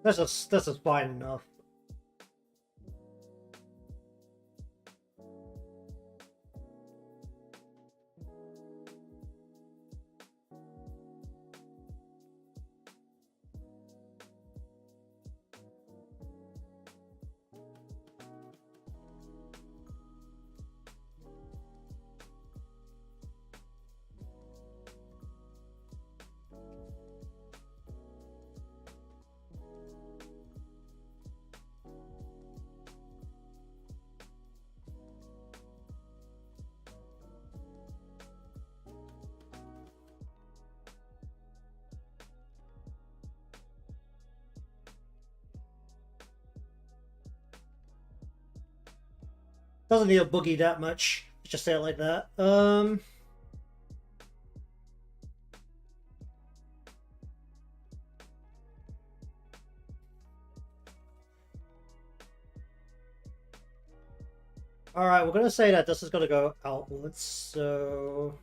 This is fine enough. Doesn't need a boogie that much. Just say it like that. Alright, we're gonna say that this is gonna go outwards, so...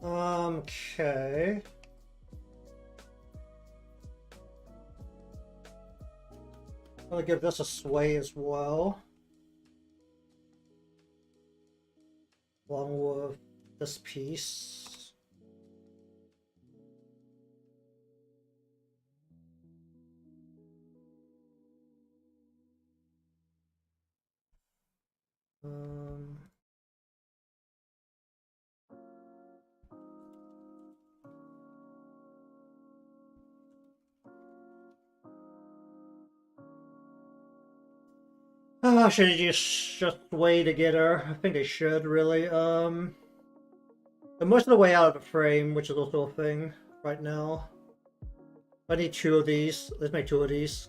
Okay. I'm gonna give this a sway as well. Along with this piece. Should they just way to get her? I think they should, really. They're most of the way out of the frame, which is also a thing right now. I need two of these. Let's make two of these.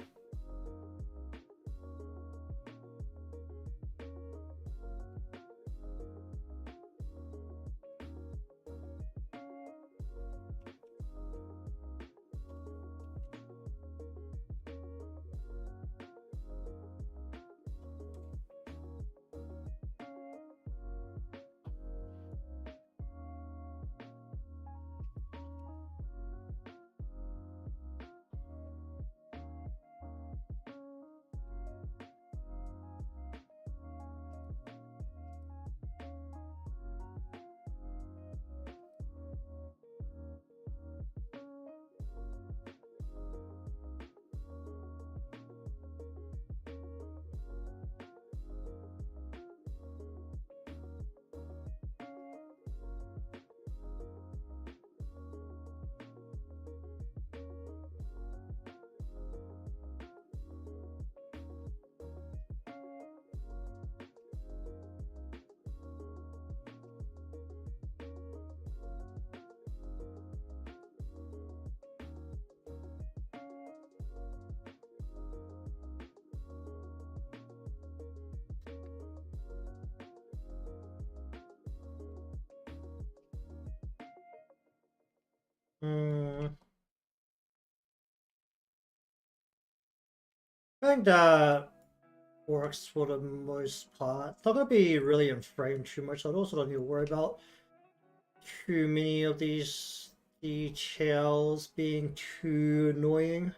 I think that works for the most part. It's not gonna be really in frame too much, so I also don't need to worry about too many of these details being too annoying.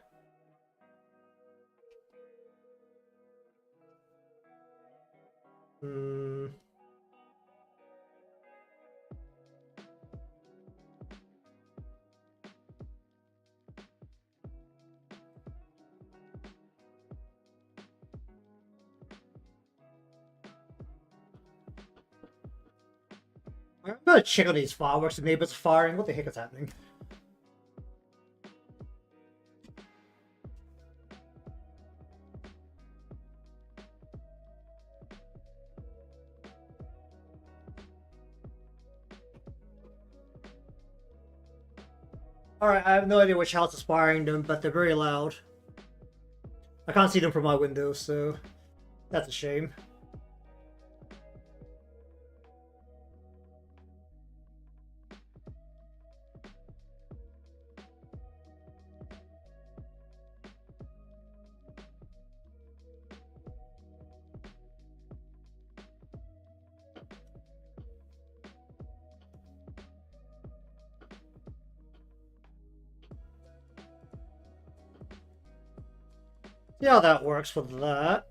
I'm gonna check on these fireworks. The neighbors firing. What the heck is happening? Alright, I have no idea which house is firing them, but they're very loud. I can't see them from my window, so that's a shame. See how that works for that.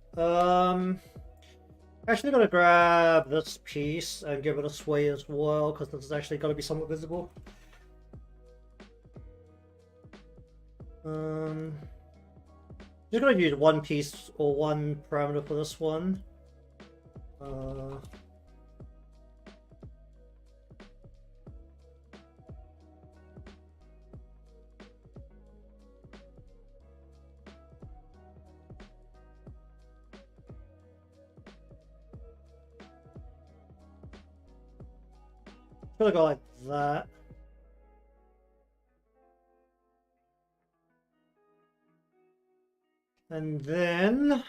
Actually gonna grab this piece and give it a sway as well, because this is actually gonna be somewhat visible. Just gonna use one piece or one parameter for this one. Gonna go like that. And then I'm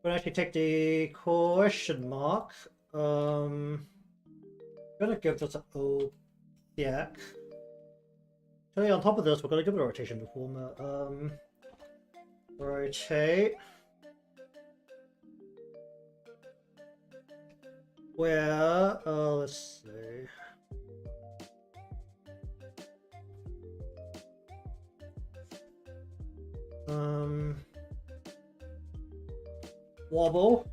gonna actually take the question mark. I'm gonna give this an O. Yeah. Actually, on top of this, we're gonna give it a rotation deformer. Rotate. Where? Let's see. Wobble.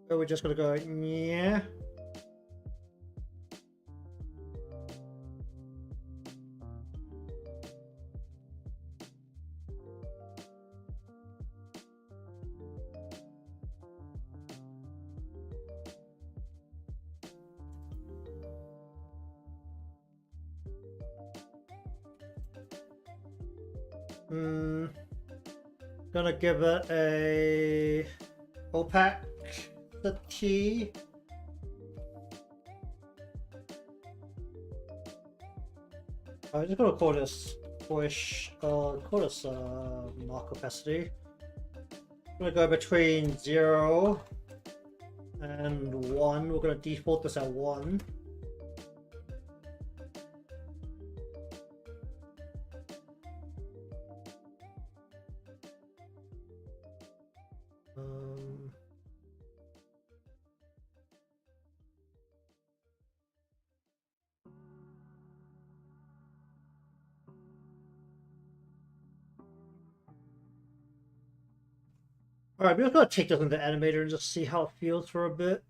So we're just gonna go, yeah. Gonna give it a opacity. I'm just gonna call this push. Call this mark opacity. I'm gonna go between 0 and 1. We're gonna default this at 1. Alright, we're just gonna take this into Animator and just see how it feels for a bit.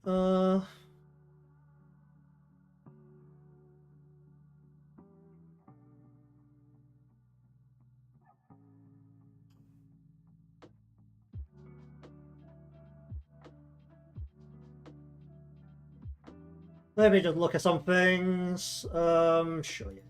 Let me just look at some things. Sure, yeah.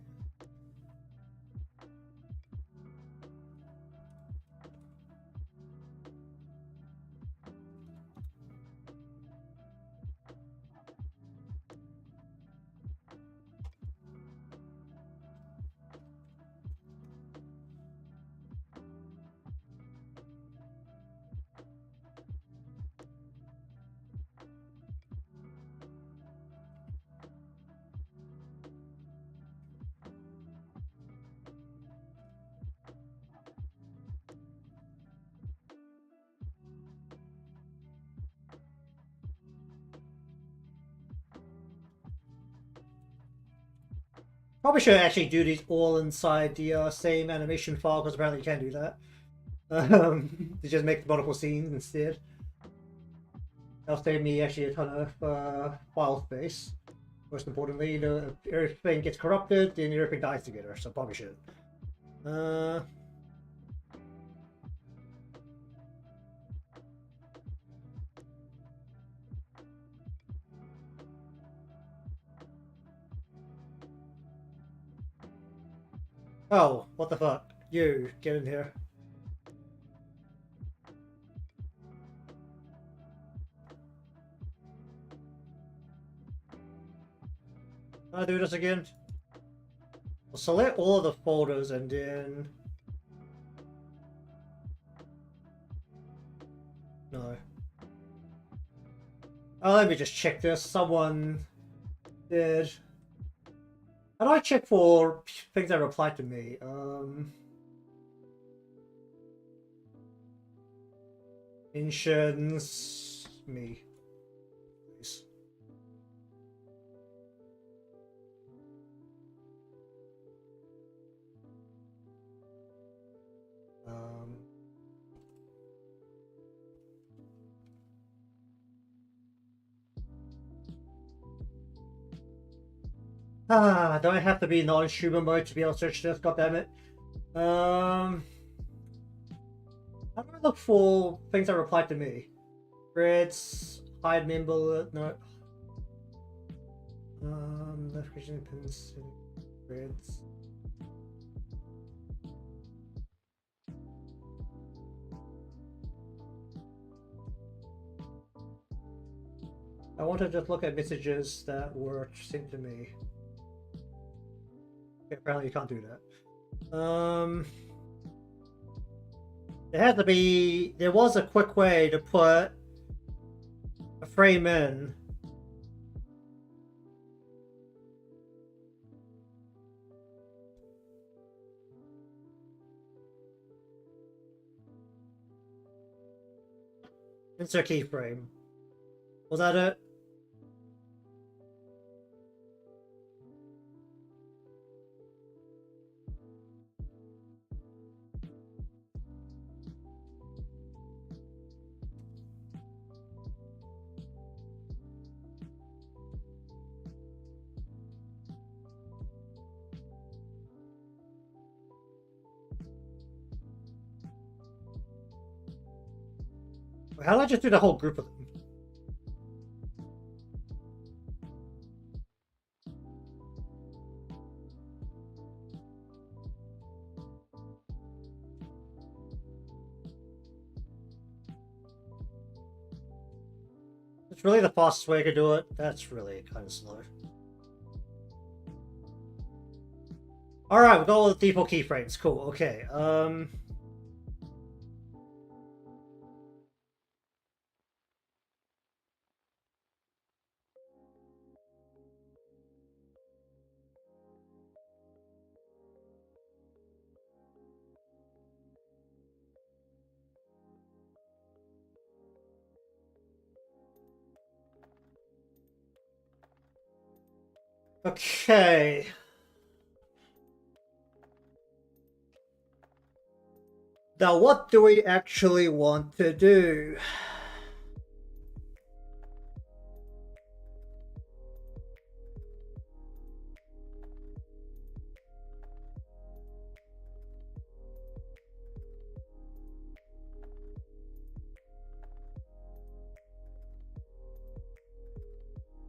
Probably should actually do these all inside the same animation file, because apparently you can't do that. To just make multiple scenes instead. That'll save me actually a ton of file space. Most importantly, if everything gets corrupted, then everything dies together, so probably should. Oh, what the fuck? You, get in here. Can I do this again? I'll select all of the folders and then... No. Oh, let me just check this. Someone did... How do I check for things that replied to me? Mentions me. Please. Do I have to be non-streamer mode to be able to search this? God damn it. How do I look for things that replied to me? Threads, hide member, no. Notification pins, threads. I want to just look at messages that were sent to me. Okay, apparently you can't do that. There had to be... There was a quick way to put a frame in. Insert keyframe. Was that it? How did I just do the whole group of them? It's really the fastest way to do it. That's really kind of slow. Alright, we'll go with default keyframes. Cool, okay. Okay. Now, what do we actually want to do?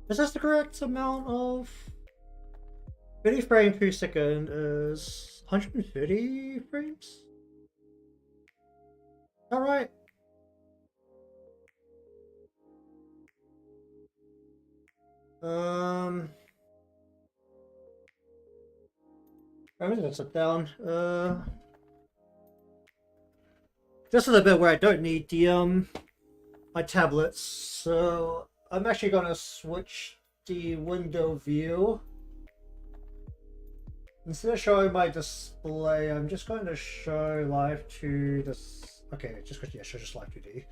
Is this the correct amount of 30 frames per second is 130 frames? Alright. I'm gonna sit down. This is a bit where I don't need the my tablets, so I'm actually gonna switch the window view. Instead of showing my display, I'm just going to show Live2 this. Okay, just yeah, show just Live2D.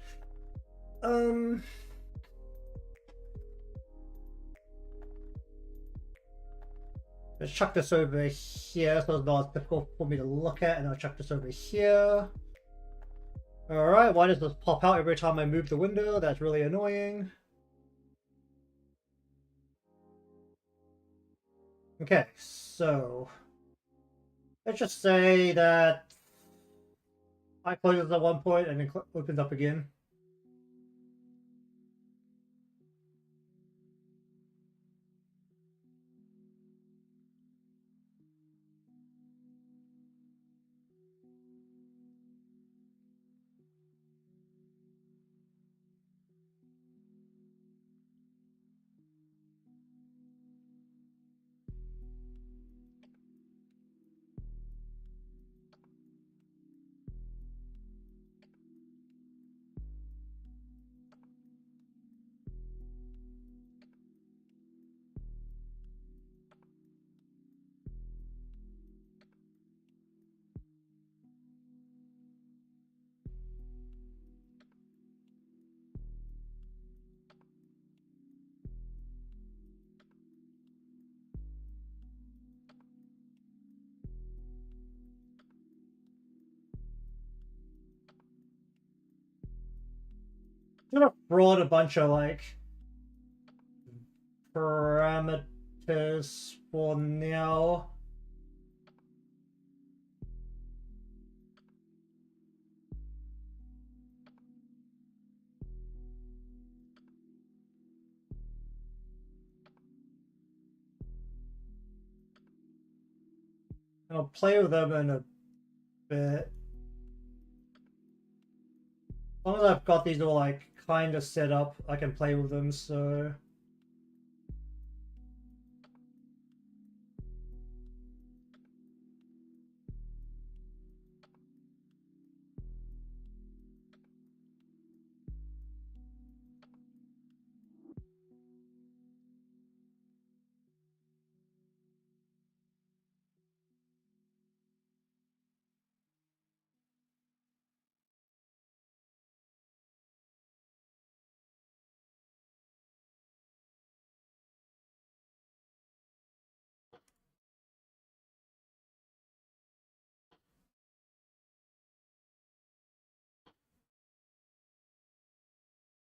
Let's chuck this over here so it's not difficult for me to look at, and I'll chuck this over here. Alright, why does this pop out every time I move the window? That's really annoying. Okay, so let's just say that I closes at one point and then opens up again. Should have brought a bunch of like parameters for now. I'll play with them in a bit. As long as I've got these all like kind of set up, I can play with them, so...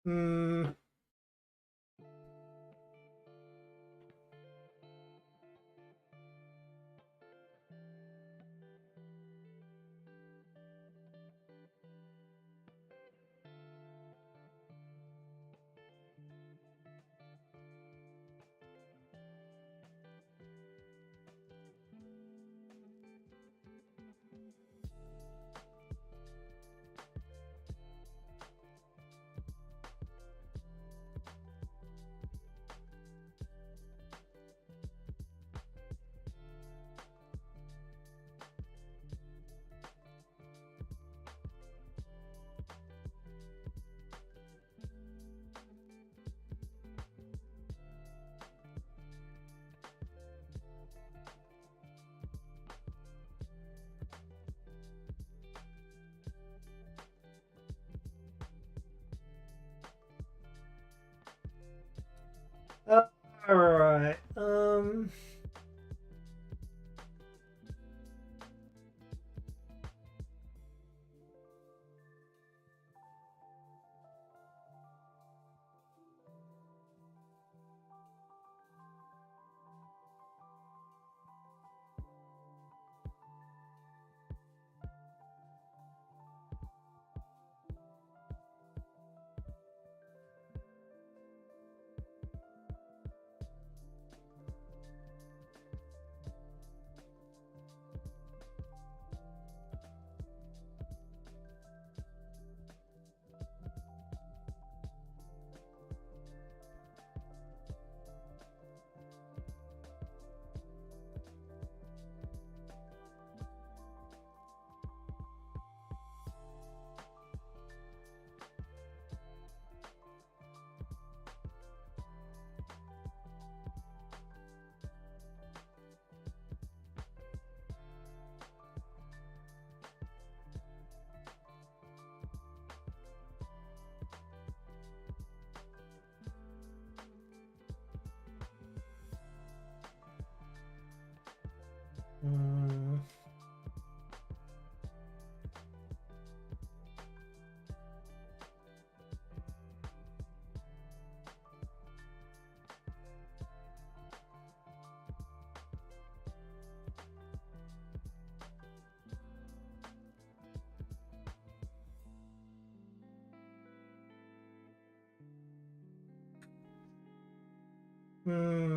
Hmm... Alright, Hmm.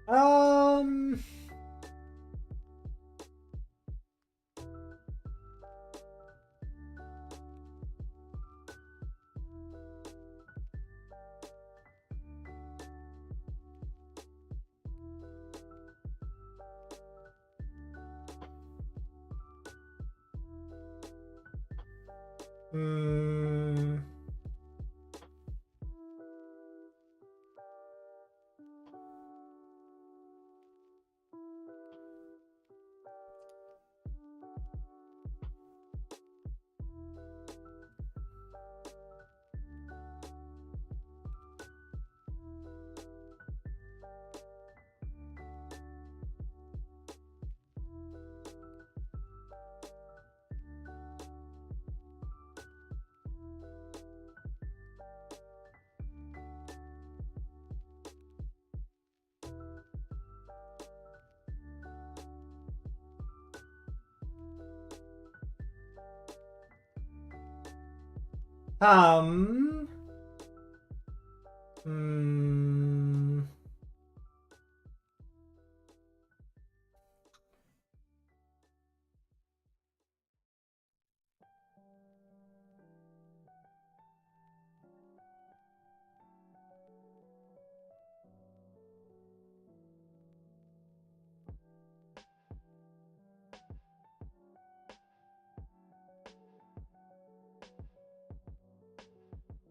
Um. Hmm. Um. Hmm.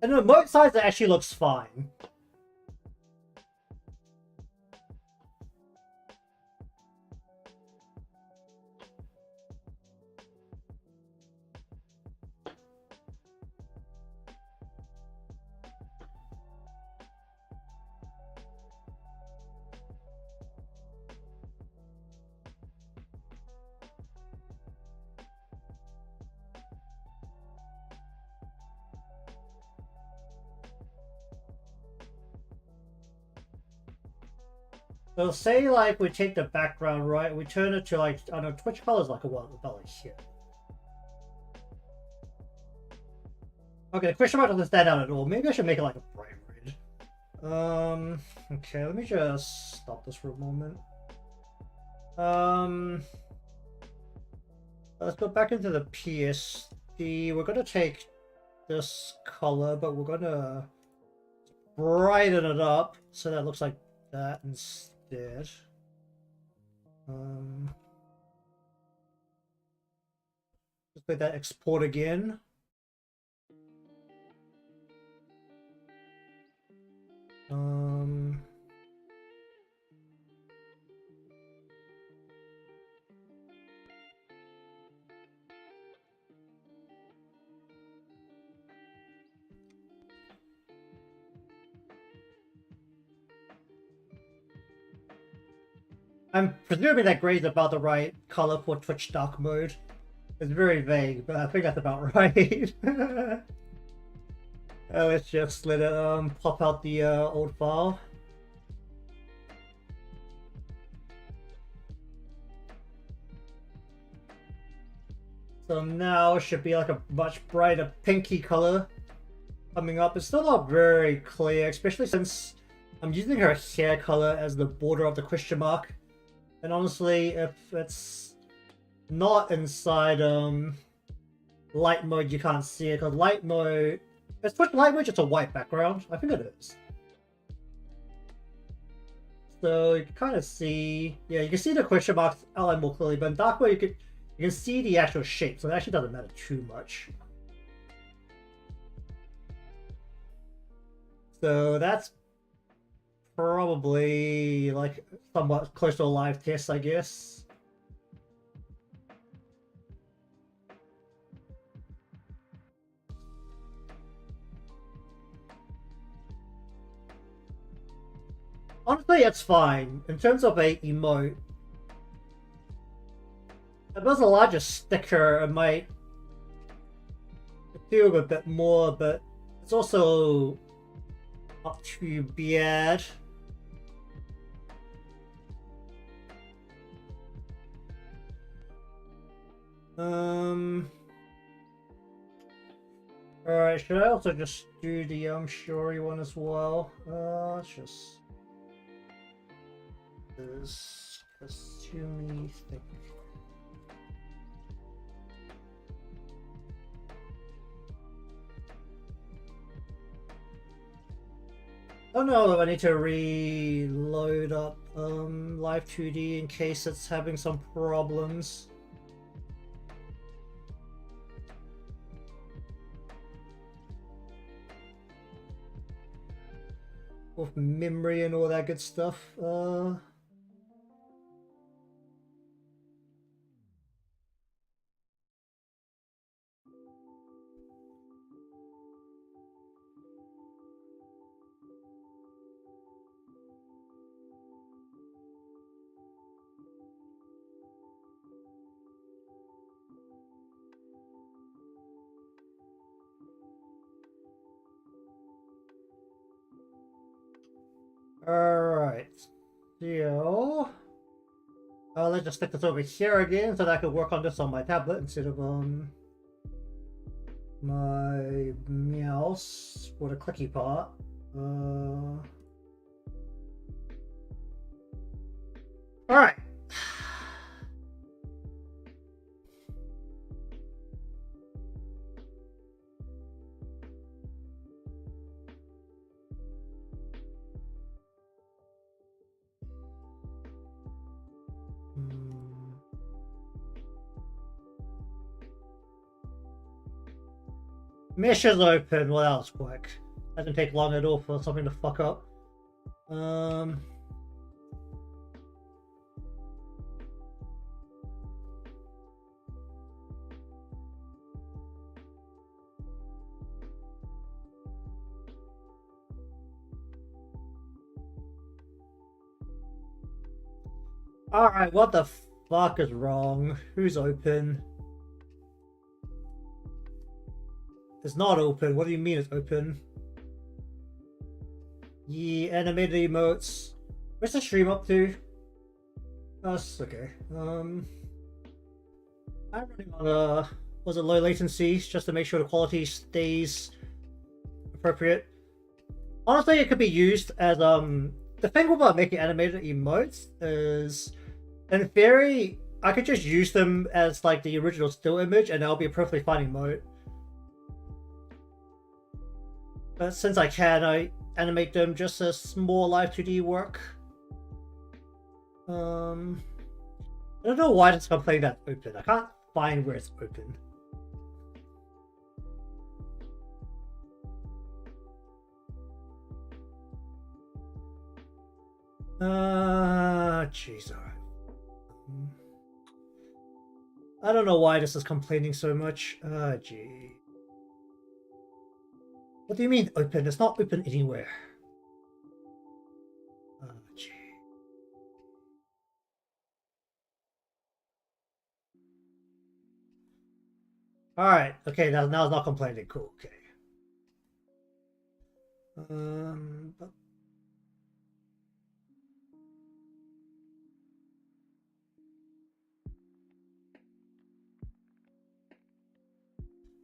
And the emote size actually looks fine. So say like we take the background, right? We turn it to like, I don't know, Twitch colors like a what about like here. Okay, the question mark doesn't stand out at all. Maybe I should make it like a bright red. Okay, let me just stop this for a moment. Let's go back into the PSD. We're gonna take this color, but we're gonna brighten it up so that it looks like that instead. Just let that export again. I'm presuming that gray is about the right color for Twitch dark mode. It's very vague, but I think that's about right. Let's just let it pop out the old file. So now it should be like a much brighter pinky color coming up. It's still not very clear, especially since I'm using her hair color as the border of the question mark. And honestly, if it's not inside light mode, you can't see it, because light mode, it's Twitch light mode, just a white background. I think it is. So you can kind of see, yeah, you can see the question marks outlined more clearly, but in dark mode you can see the actual shape, so it actually doesn't matter too much. So that's probably like somewhat close to a live test, I guess. Honestly, it's fine. In terms of a emote, if it was a larger sticker, it might feel a bit more, but it's also not too bad. Alright, should I also just do the Shuri one as well? Let's just this Kasumi thing. Oh no, I need to reload up Live2D in case it's having some problems. With memory and all that good stuff. Alright. So let's just stick this over here again so that I can work on this on my tablet instead of my mouse for the clicky part. Alright. Mesh is open. Well, that was quick. Doesn't take long at all for something to fuck up. Alright, what the fuck is wrong? Who's open? It's not open. What do you mean it's open? Yeah, animated emotes. Where's the stream up to? Oh, that's okay. I'm running on was it low latency just to make sure the quality stays appropriate. Honestly, it could be used as the thing about making animated emotes is, in theory, I could just use them as like the original still image and that'll be a perfectly fine emote. But since I can, I animate them just as more Live2D work. I don't know why it's complaining that open. I can't find where it's open. Jeez, alright. I don't know why this is complaining so much. Gee. What do you mean open? It's not open anywhere. Gee. Alright, okay, now it's not complaining. Cool, okay.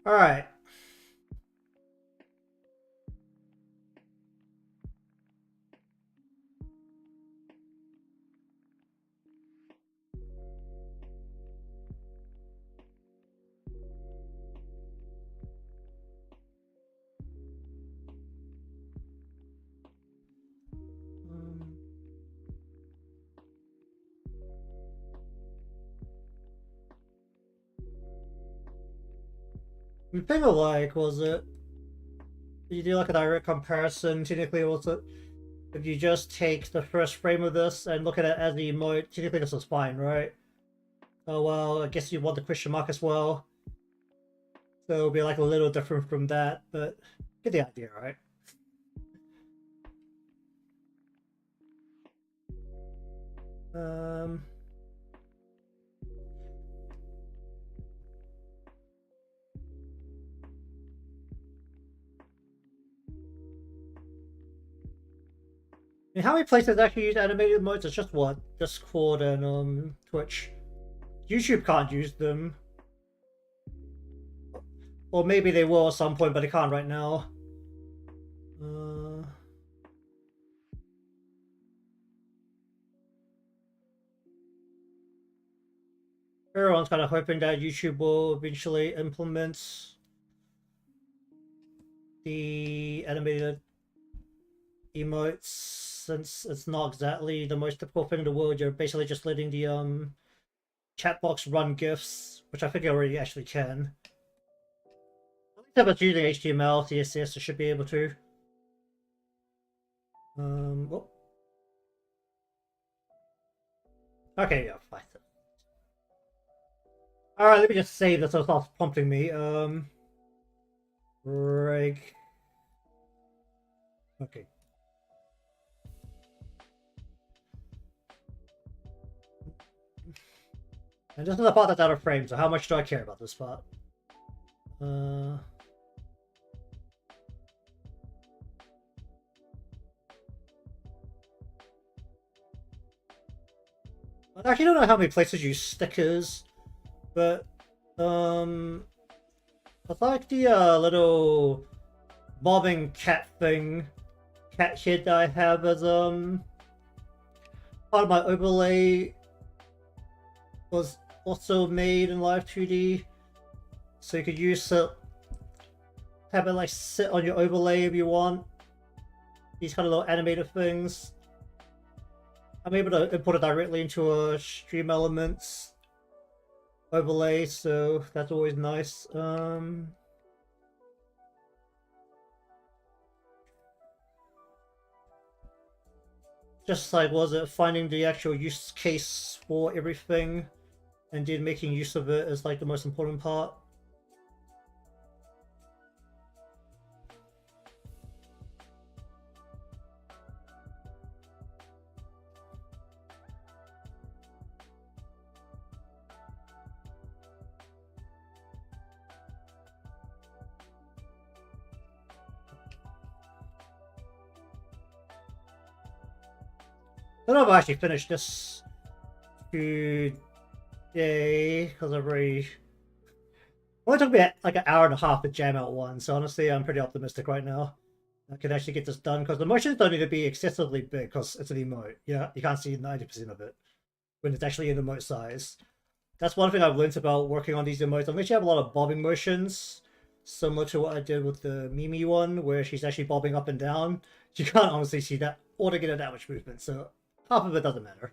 Alright. The thing I like was it you do like a direct comparison. Technically, also if you just take the first frame of this and look at it as the emote, technically this is fine, right? Oh well, I guess you want the question mark as well. So it'll be like a little different from that, but get the idea, right? How many places actually use animated modes? It's just what? Discord and Twitch. YouTube can't use them. Or maybe they will at some point, but they can't right now. Everyone's kind of hoping that YouTube will eventually implement the animated emotes, since it's not exactly the most typical thing in the world. You're basically just letting the chat box run GIFs, which I think it already actually can. If it's using HTML, CSS, it should be able to. Oh. Okay, yeah, fine. Alright, let me just save this so it starts prompting me. Rig. Okay. And this is the part that's out of frame, so how much do I care about this part? I actually don't know how many places use stickers, but I like the little bobbing cat thing, cat head that I have as part of my overlay was also made in Live2D, so you could use it, have it like sit on your overlay if you want. These kind of little animated things. I'm able to import it directly into a Stream Elements overlay, so that's always nice. Just like, was it finding the actual use case for everything, and then making use of it is like the most important part. I don't know if I actually finished this today, because I've already... Well, it took me like an hour and a half to jam out one, so honestly, I'm pretty optimistic right now. I can actually get this done, because the motions don't need to be excessively big, because it's an emote. Yeah, you can't see 90% of it when it's actually in emote size. That's one thing I've learned about working on these emotes. Unless you have a lot of bobbing motions, similar to what I did with the Mimi one, where she's actually bobbing up and down, you can't honestly see that or to get that much movement, so half of it doesn't matter.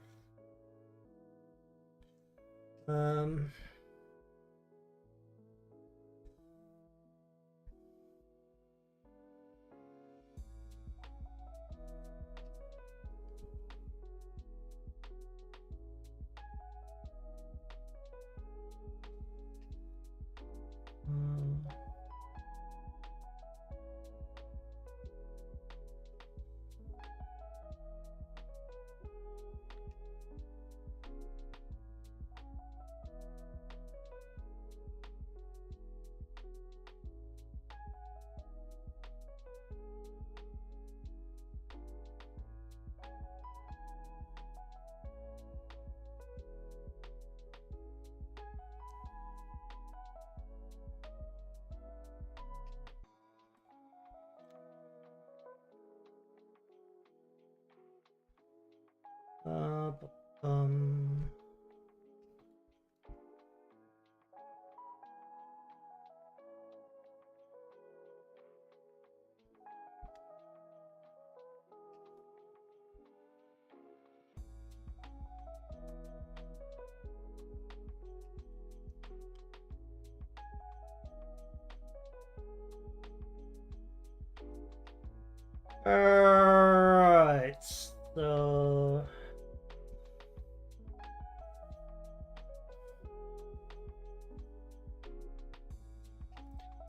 Alright, so...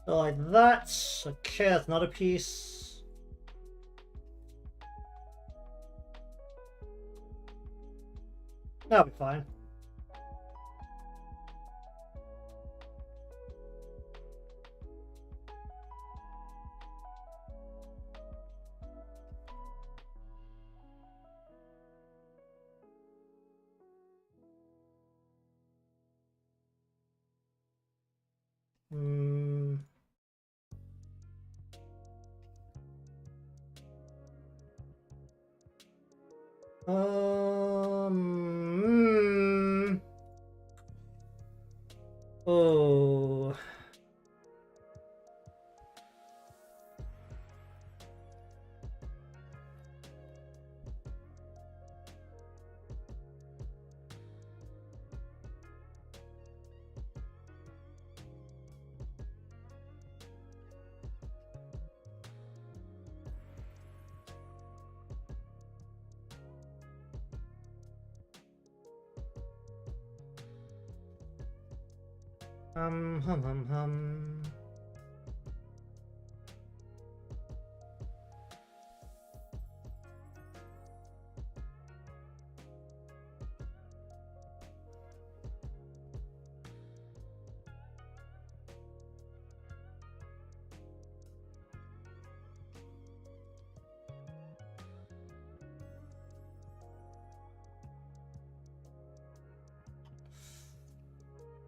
So like that. Okay, that's not a piece. That'll be fine. Hmm. Oh. Hum hum hum.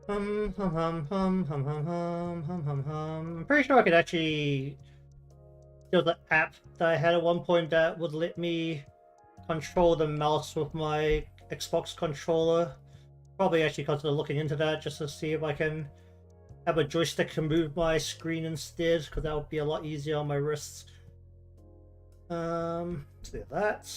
Hum hum hum hum hum hum hum hum hum hum. I'm pretty sure I could actually. There was an app that I had at one point that would let me control the mouse with my Xbox controller. Probably actually consider looking into that just to see if I can have a joystick to move my screen instead, because that would be a lot easier on my wrists. So that.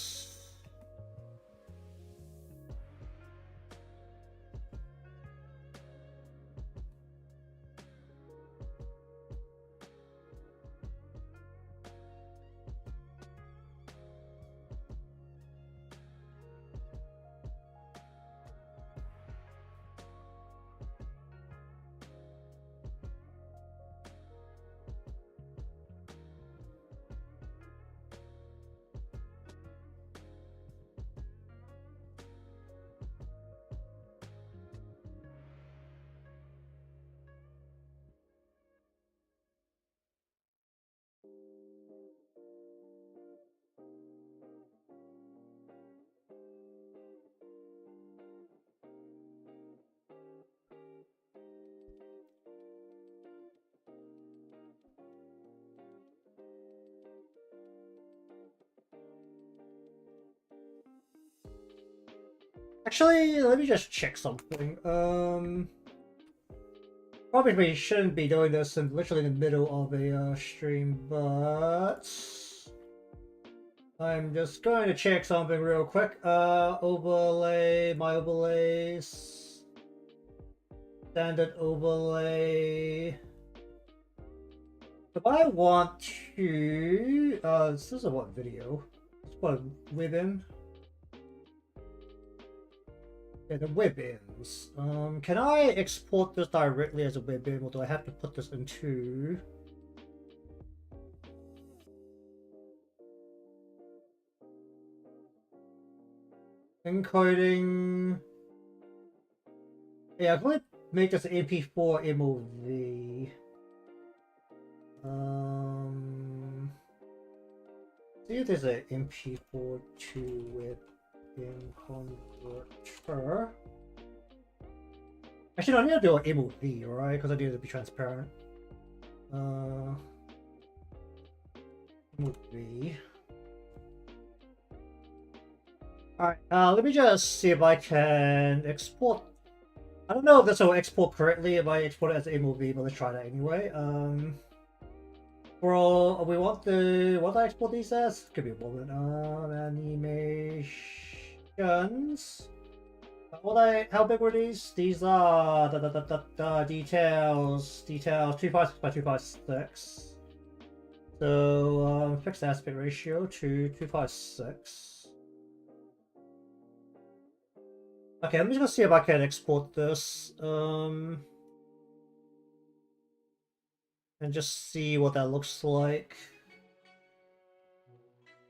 Actually, let me just check something. Probably shouldn't be doing this in literally in the middle of a stream, but I'm just going to check something real quick. Overlay, my overlays, standard overlay. If I want to, this is a what video? Let's put within. Yeah, the web ins. Can I export this directly as a web in, or do I have to put this into? Encoding. Yeah, I'm going to make this an MP4 MOV. See if there's an MP4 to web in converter. Actually, no, I need to do an MOV, right? Because I need to be transparent. MOV. Alright, let me just see if I can export. I don't know if this will export correctly if I export it as MOV, but let's try that anyway. We want the what do I export these as? Give me a moment. Animations. How big were these? These are details 256 by 256. So fixed aspect ratio to 256. Okay, I'm just gonna see if I can export this. And just see what that looks like.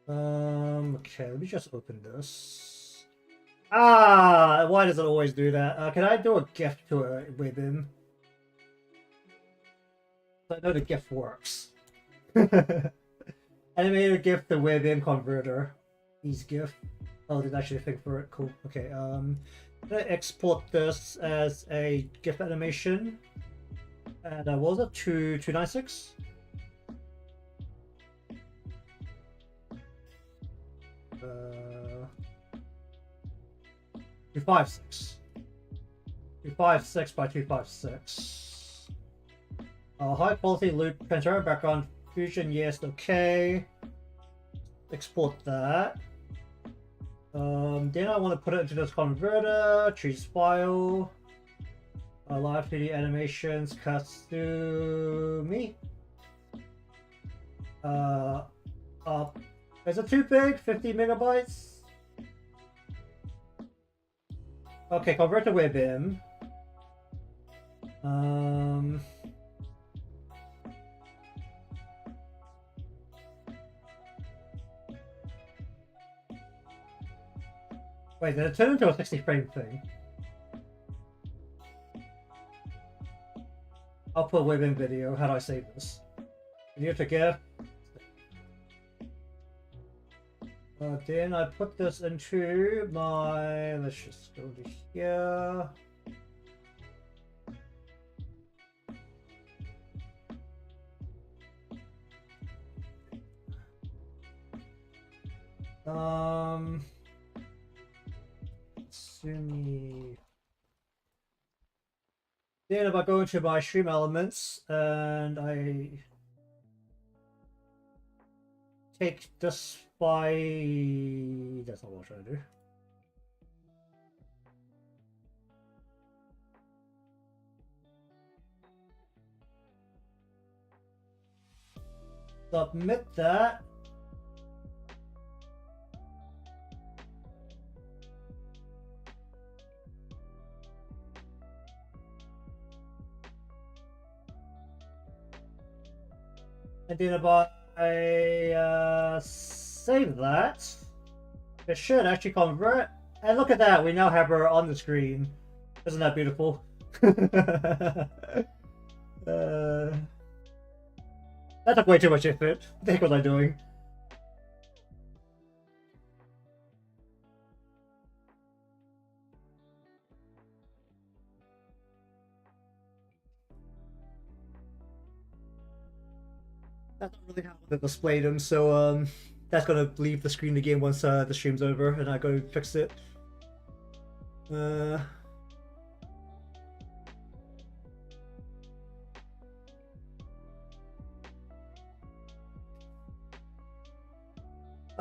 Okay, let me just open this. Ah, why does it always do that? Can I do a GIF to it with him? I know the GIF works. Animated GIF to WebM converter. Ease GIF. Oh, there's actually a thing for it. Cool. Okay. I'm gonna export this as a GIF animation. And what was it? 296. 256. 256 by 256. High quality loop transparent background fusion. Yes. Okay. Export that. Then I want to put it into this converter, choose file, Live2D animations, Kasumi. Is it too big? 50 megabytes? Okay, convert to WebM. Wait, did it turn into a 60 frame thing? I'll put WebM video. How do I save this? Video to GIF. Then I put this into my. Let's just go to here. Kasumi. Then if I go into my stream elements and I take this by, that's not what I'm trying to do. Submit that. And then if I save that, it should actually convert. And look at that, we now have her on the screen. Isn't that beautiful? That took way too much effort. What the heck was I doing? That's not really how I displayed them, so that's gonna leave the screen again once the stream's over and I go fix it. Oh,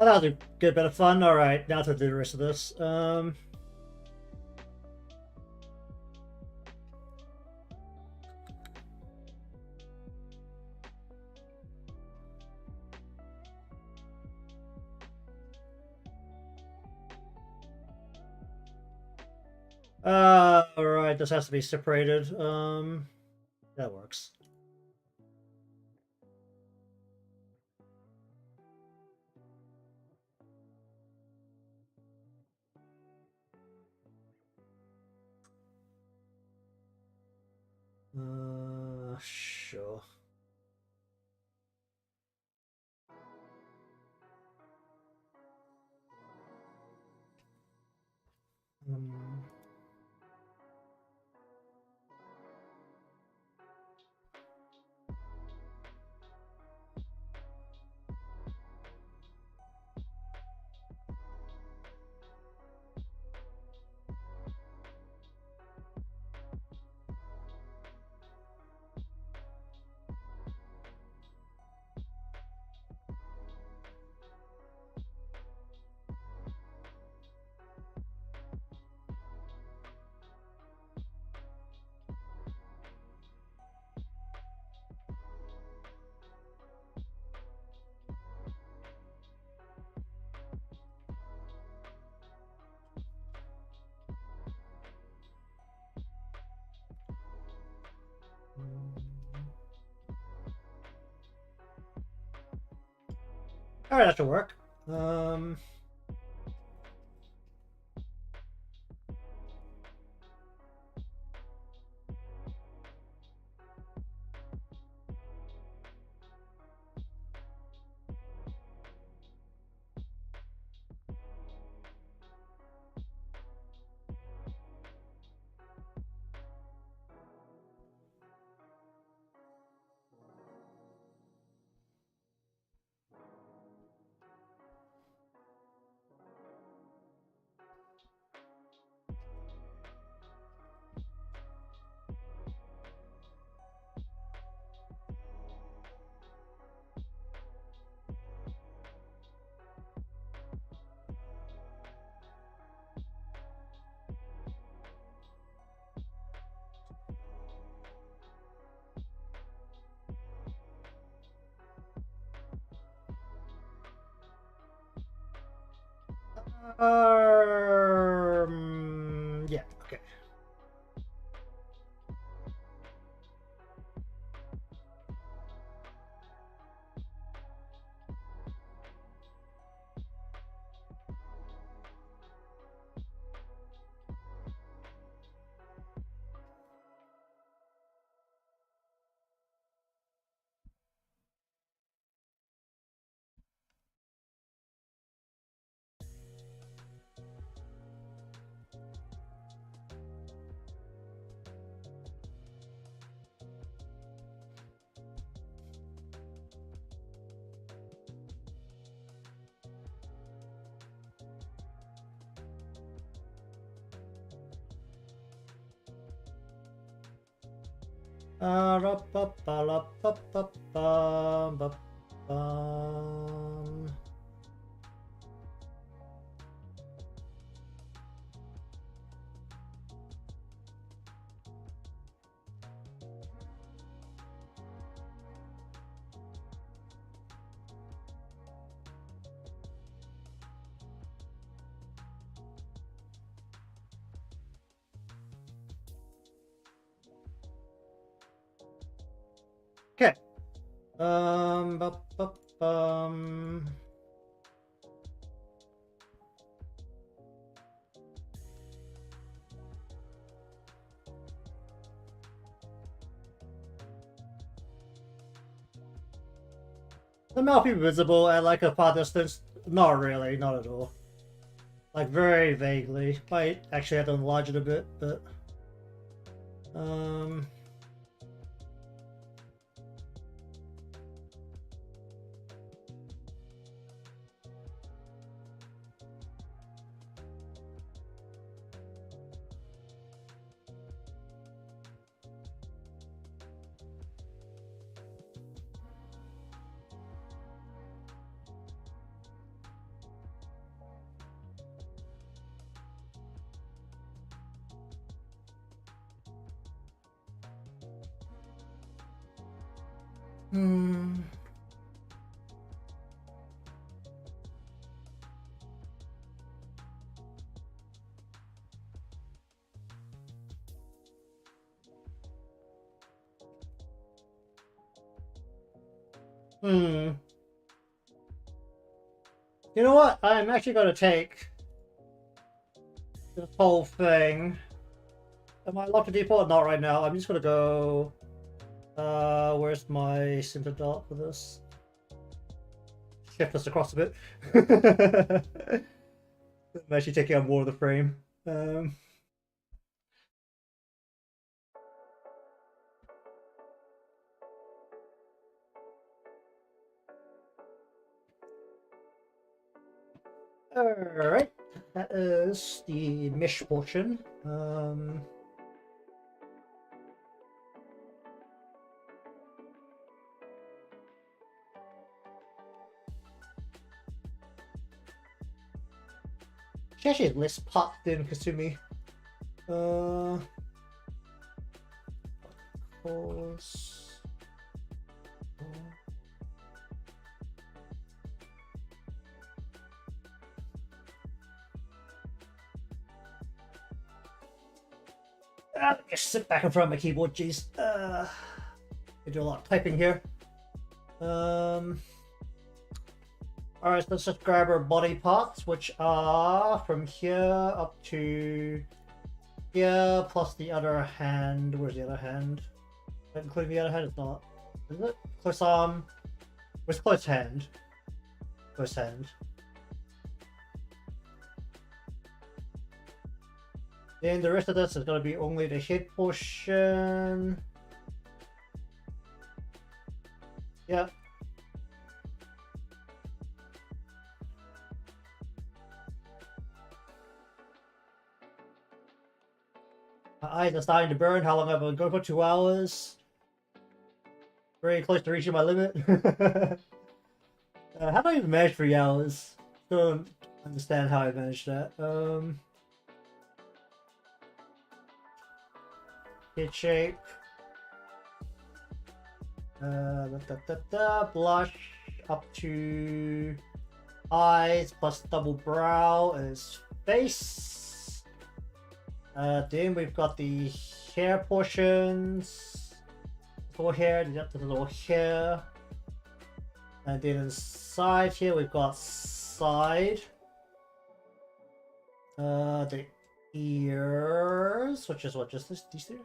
that was a good bit of fun. Alright, now to do the rest of this. Alright, this has to be separated. That works. Sure. Alright, that should work. Yeah, okay. Okay. The mouth be visible at like a far distance? Not really, not at all. Like very vaguely. Might actually have to enlarge it a bit, but You know what? I'm actually going to take this whole thing. Am I allowed to default? Not right now. I'm just going to go... where's my center dot for this? Shift this across a bit. I'm actually taking up more of the frame. Alright, that is the mesh portion. She actually has less parts than Kasumi. Course. Just sit back in front of my keyboard, jeez. I do a lot of typing here. Alright, so let's just grab our body parts, which are from here up to here, plus the other hand. Where's the other hand? Including the other hand, it's not. Is it? Close arm. Where's close hand? Close hand. Then the rest of this is going to be only the head portion. Yep. My eyes are starting to burn. How long have I been going for? 2 hours. Very close to reaching my limit. How do I even manage 3 hours? Don't understand how I managed that. Head shape. Blush up to eyes plus double brow is face. Then we've got the hair portions. Little hair, the little hair. And then inside here we've got side. The ears, which is what, just these two?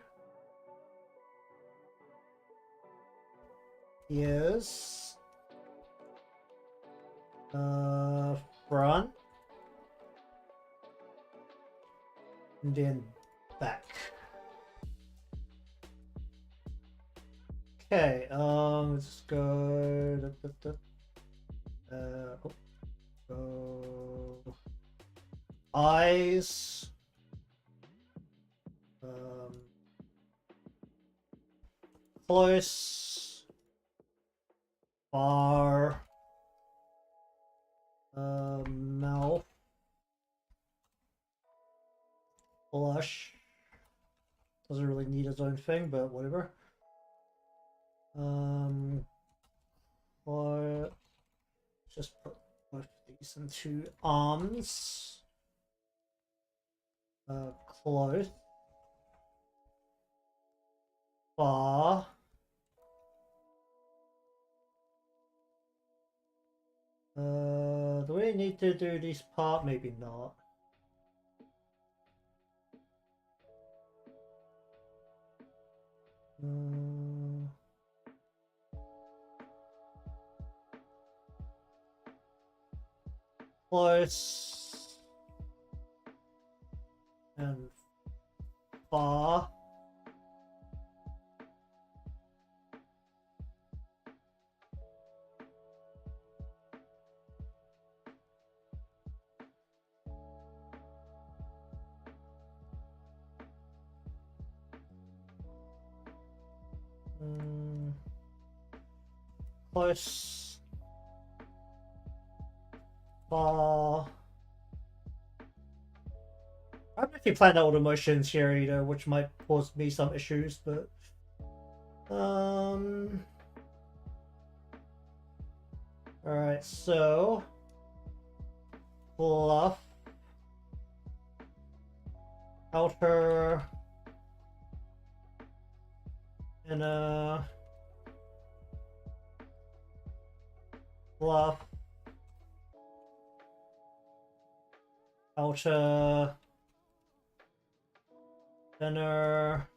Ears. Front. And then back. Okay, let's go. Go. Eyes. Close. Far. Mouth. Blush. Doesn't really need its own thing, but whatever. Or just put both these into arms. Close. Far. Do we need to do this part? Maybe not. Close. And far. Close. Far. I'm actually planning out all the motions here, you know, which might cause me some issues, but alright, so fluff, outer, inner, fluff, outer, inner,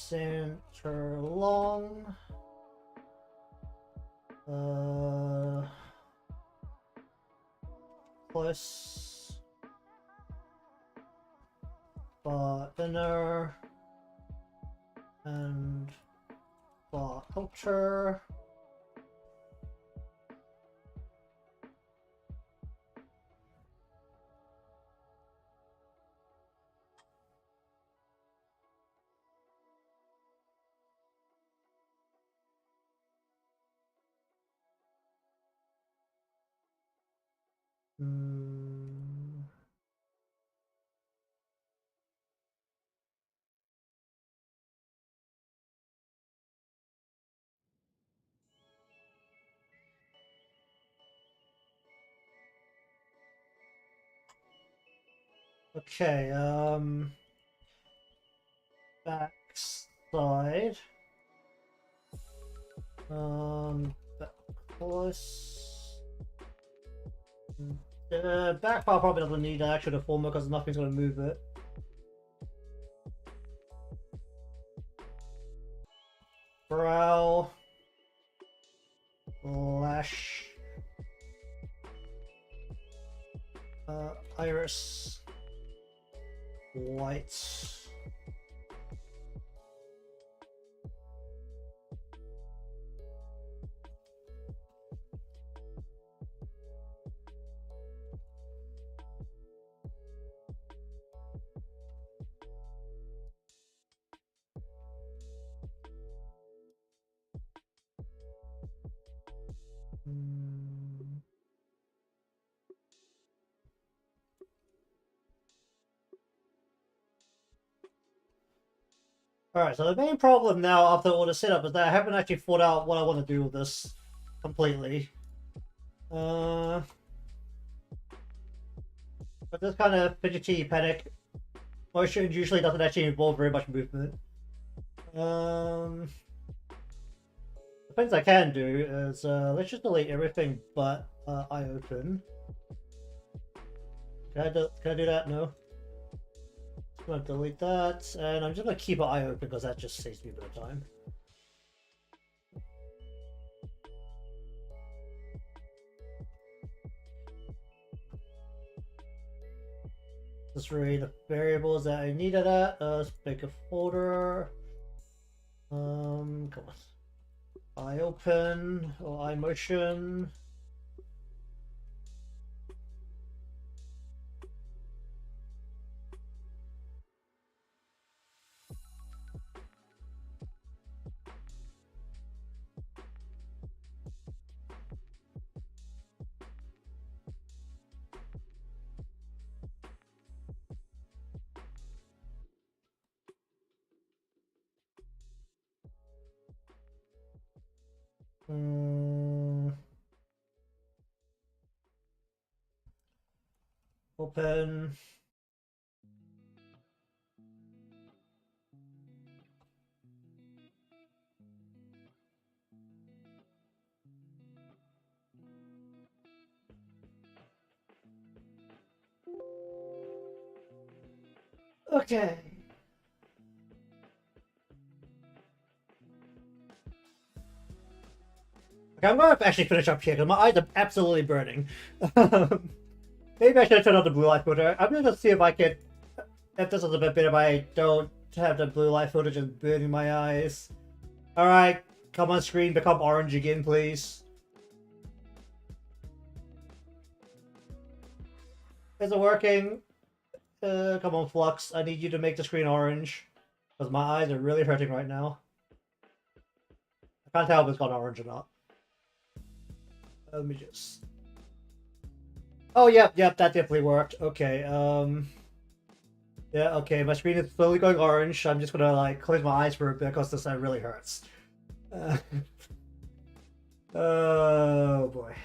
center long, plus, bar inner, and bar outer. Okay, back side. Back close. The back part probably doesn't need an actual deformer because nothing's going to move it. Brow. Lash. Iris. White. Alright, so the main problem now after all the setup is that I haven't actually thought out what I want to do with this completely. But this kind of fidgety panic motion usually doesn't actually involve very much movement. The things I can do is let's just delete everything but eye open. Can I do that? No. I'm gonna delete that, and I'm just gonna keep an eye open because that just saves me a bit of time. Let's read the variables that I needed at. Let's make a folder. Come on. Eye open or eye motion. Open. Okay. Okay, I'm gonna actually finish up here because my eyes are absolutely burning. Maybe I should turn on the blue light filter. I'm gonna see if I can. If this is a bit better, if I don't have the blue light filter just burning my eyes. Alright, come on screen, become orange again, please. Is it working? Come on, Flux. I need you to make the screen orange. Because my eyes are really hurting right now. I can't tell if it's gone orange or not. Let me just... Oh, yep, that definitely worked. Okay, yeah, okay, my screen is slowly going orange. I'm just gonna, like, close my eyes for a bit because this really hurts. Oh, boy.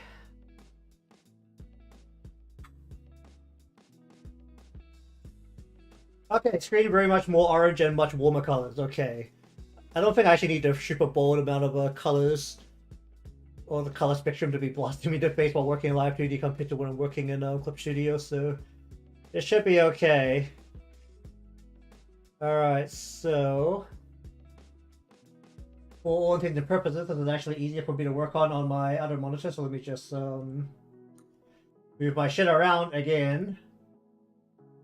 Okay, screen very much more orange and much warmer colors. Okay. I don't think I actually need a super bold amount of colors or the color spectrum to be blasting me in the face while working in Live2D compared to when I'm working in Clip Studio, so it should be okay. Alright, so for all intents and purposes, this is actually easier for me to work on my other monitor, so let me just move my shit around again.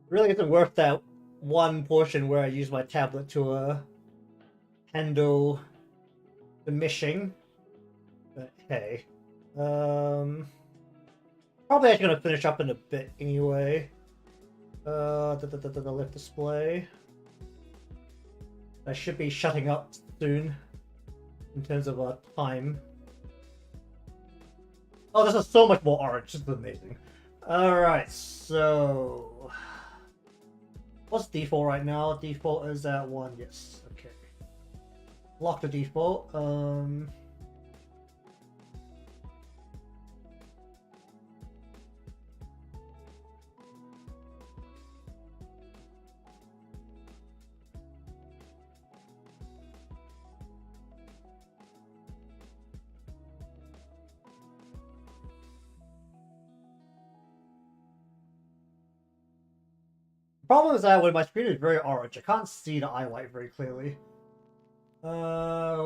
Really isn't worth that one portion where I use my tablet to handle the meshing. But hey. Probably actually gonna finish up in a bit anyway. The lift display. I should be shutting up soon in terms of time. Oh, this is so much more orange. This is amazing. Alright, so what's default right now? Default is at 1, yes. Okay. Lock the default. Problem is that when my screen is very orange, I can't see the eye white very clearly.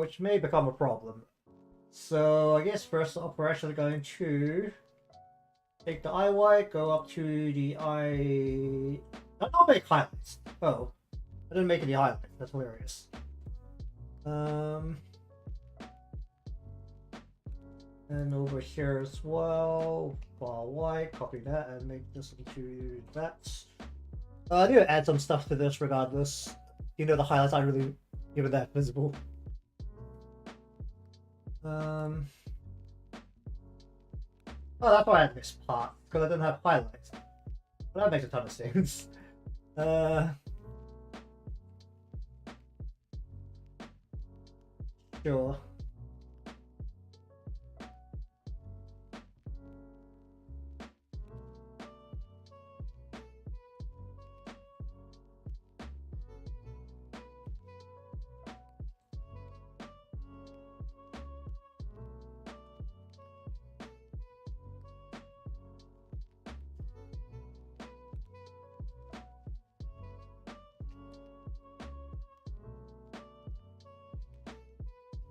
Which may become a problem. So I guess first off we're actually going to take the eye white, go up to the eye... I'll make highlights. Oh, I didn't make any highlights. That's hilarious. And over here as well, far white, copy that and make this into that. I need to add some stuff to this regardless. You know, the highlights aren't really even that visible. Oh, that's why I had this part, because I didn't have highlights. Well, that makes a ton of sense. Sure.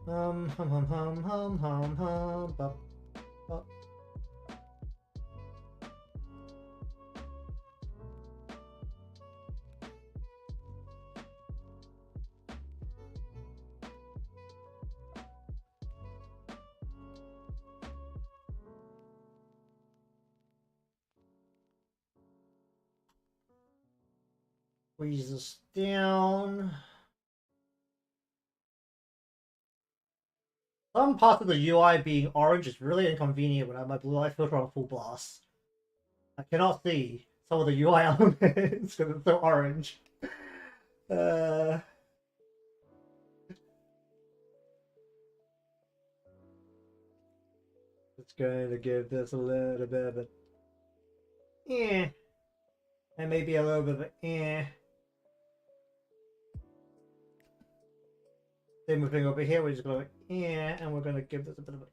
Hum hum hum hum hum hum hum bop, bop. Squeeze this down. Some parts of the UI being orange is really inconvenient when I have my blue light filter on full blast. I cannot see some of the UI elements because it's so orange. It's going to give this a little bit of a and maybe a little bit of a Then moving over here, we're just going and we're going to give this a bit of a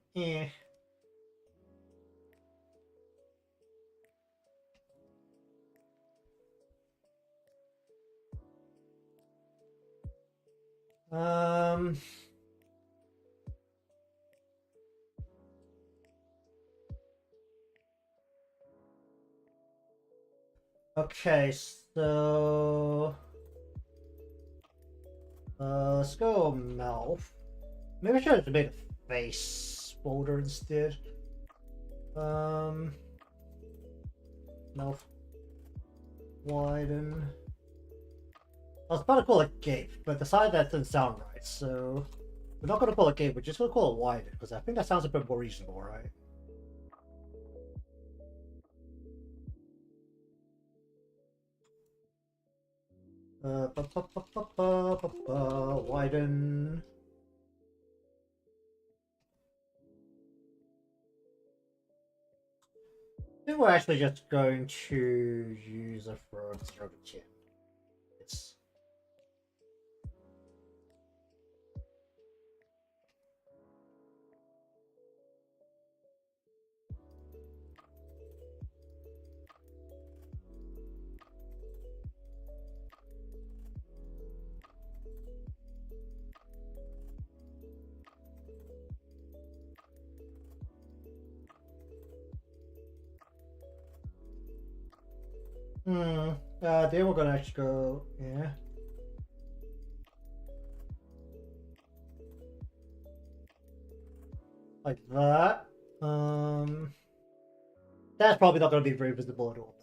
Okay, so let's go mouth. Maybe I should have made a face folder instead. Mouth widen. I was about to call it gape, but decided that didn't sound right, so we're not gonna call it gape, we're just gonna call it widen, because I think that sounds a bit more reasonable, right? Widen. I think we're actually just going to use a from 0 to 10. It's then we're gonna actually go, like that. That's probably not gonna be very visible at all.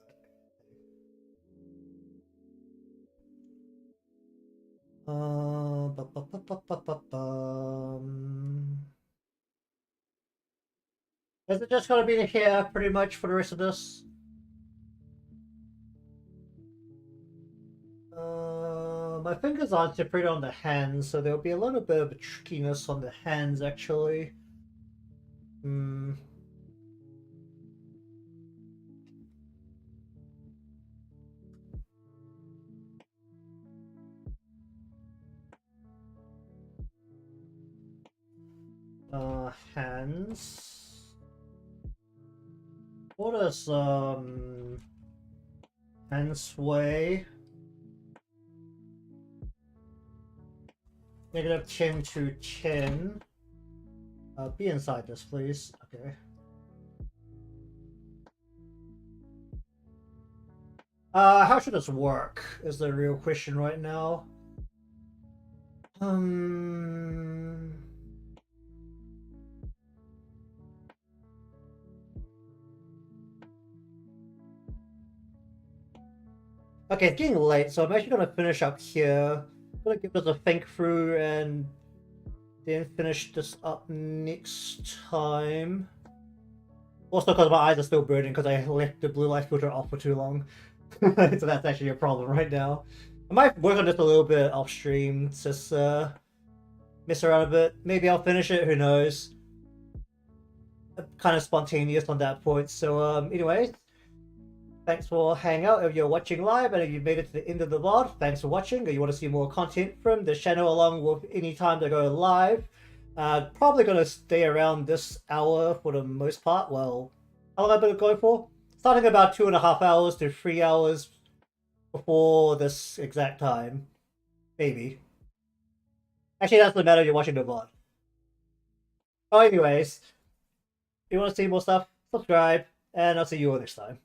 Is it just gonna be the hair pretty much for the rest of this? My fingers aren't separated on the hands, so there'll be a little bit of a trickiness on the hands actually. Hands. What is hand sway? -10 to 10. Be inside this, please. Okay. How should this work? Is the real question right now. Okay, it's getting late, so I'm actually gonna finish up here. I'm gonna give this a think through and then finish this up next time. Also, because my eyes are still burning because I left the blue light filter off for too long. So that's actually a problem right now. I might work on this a little bit off stream, just mess around a bit. Maybe I'll finish it, who knows. I'm kind of spontaneous on that point. So, anyways, thanks for hanging out. If you're watching live and if you've made it to the end of the VOD, thanks for watching. If you want to see more content from the channel along with any time they go live, probably going to stay around this hour for the most part. Well, how long have I been going for? Starting about 2.5 hours to 3 hours before this exact time. Maybe. Actually, that doesn't matter if you're watching the VOD. Oh, anyways, if you want to see more stuff, subscribe, and I'll see you all next time.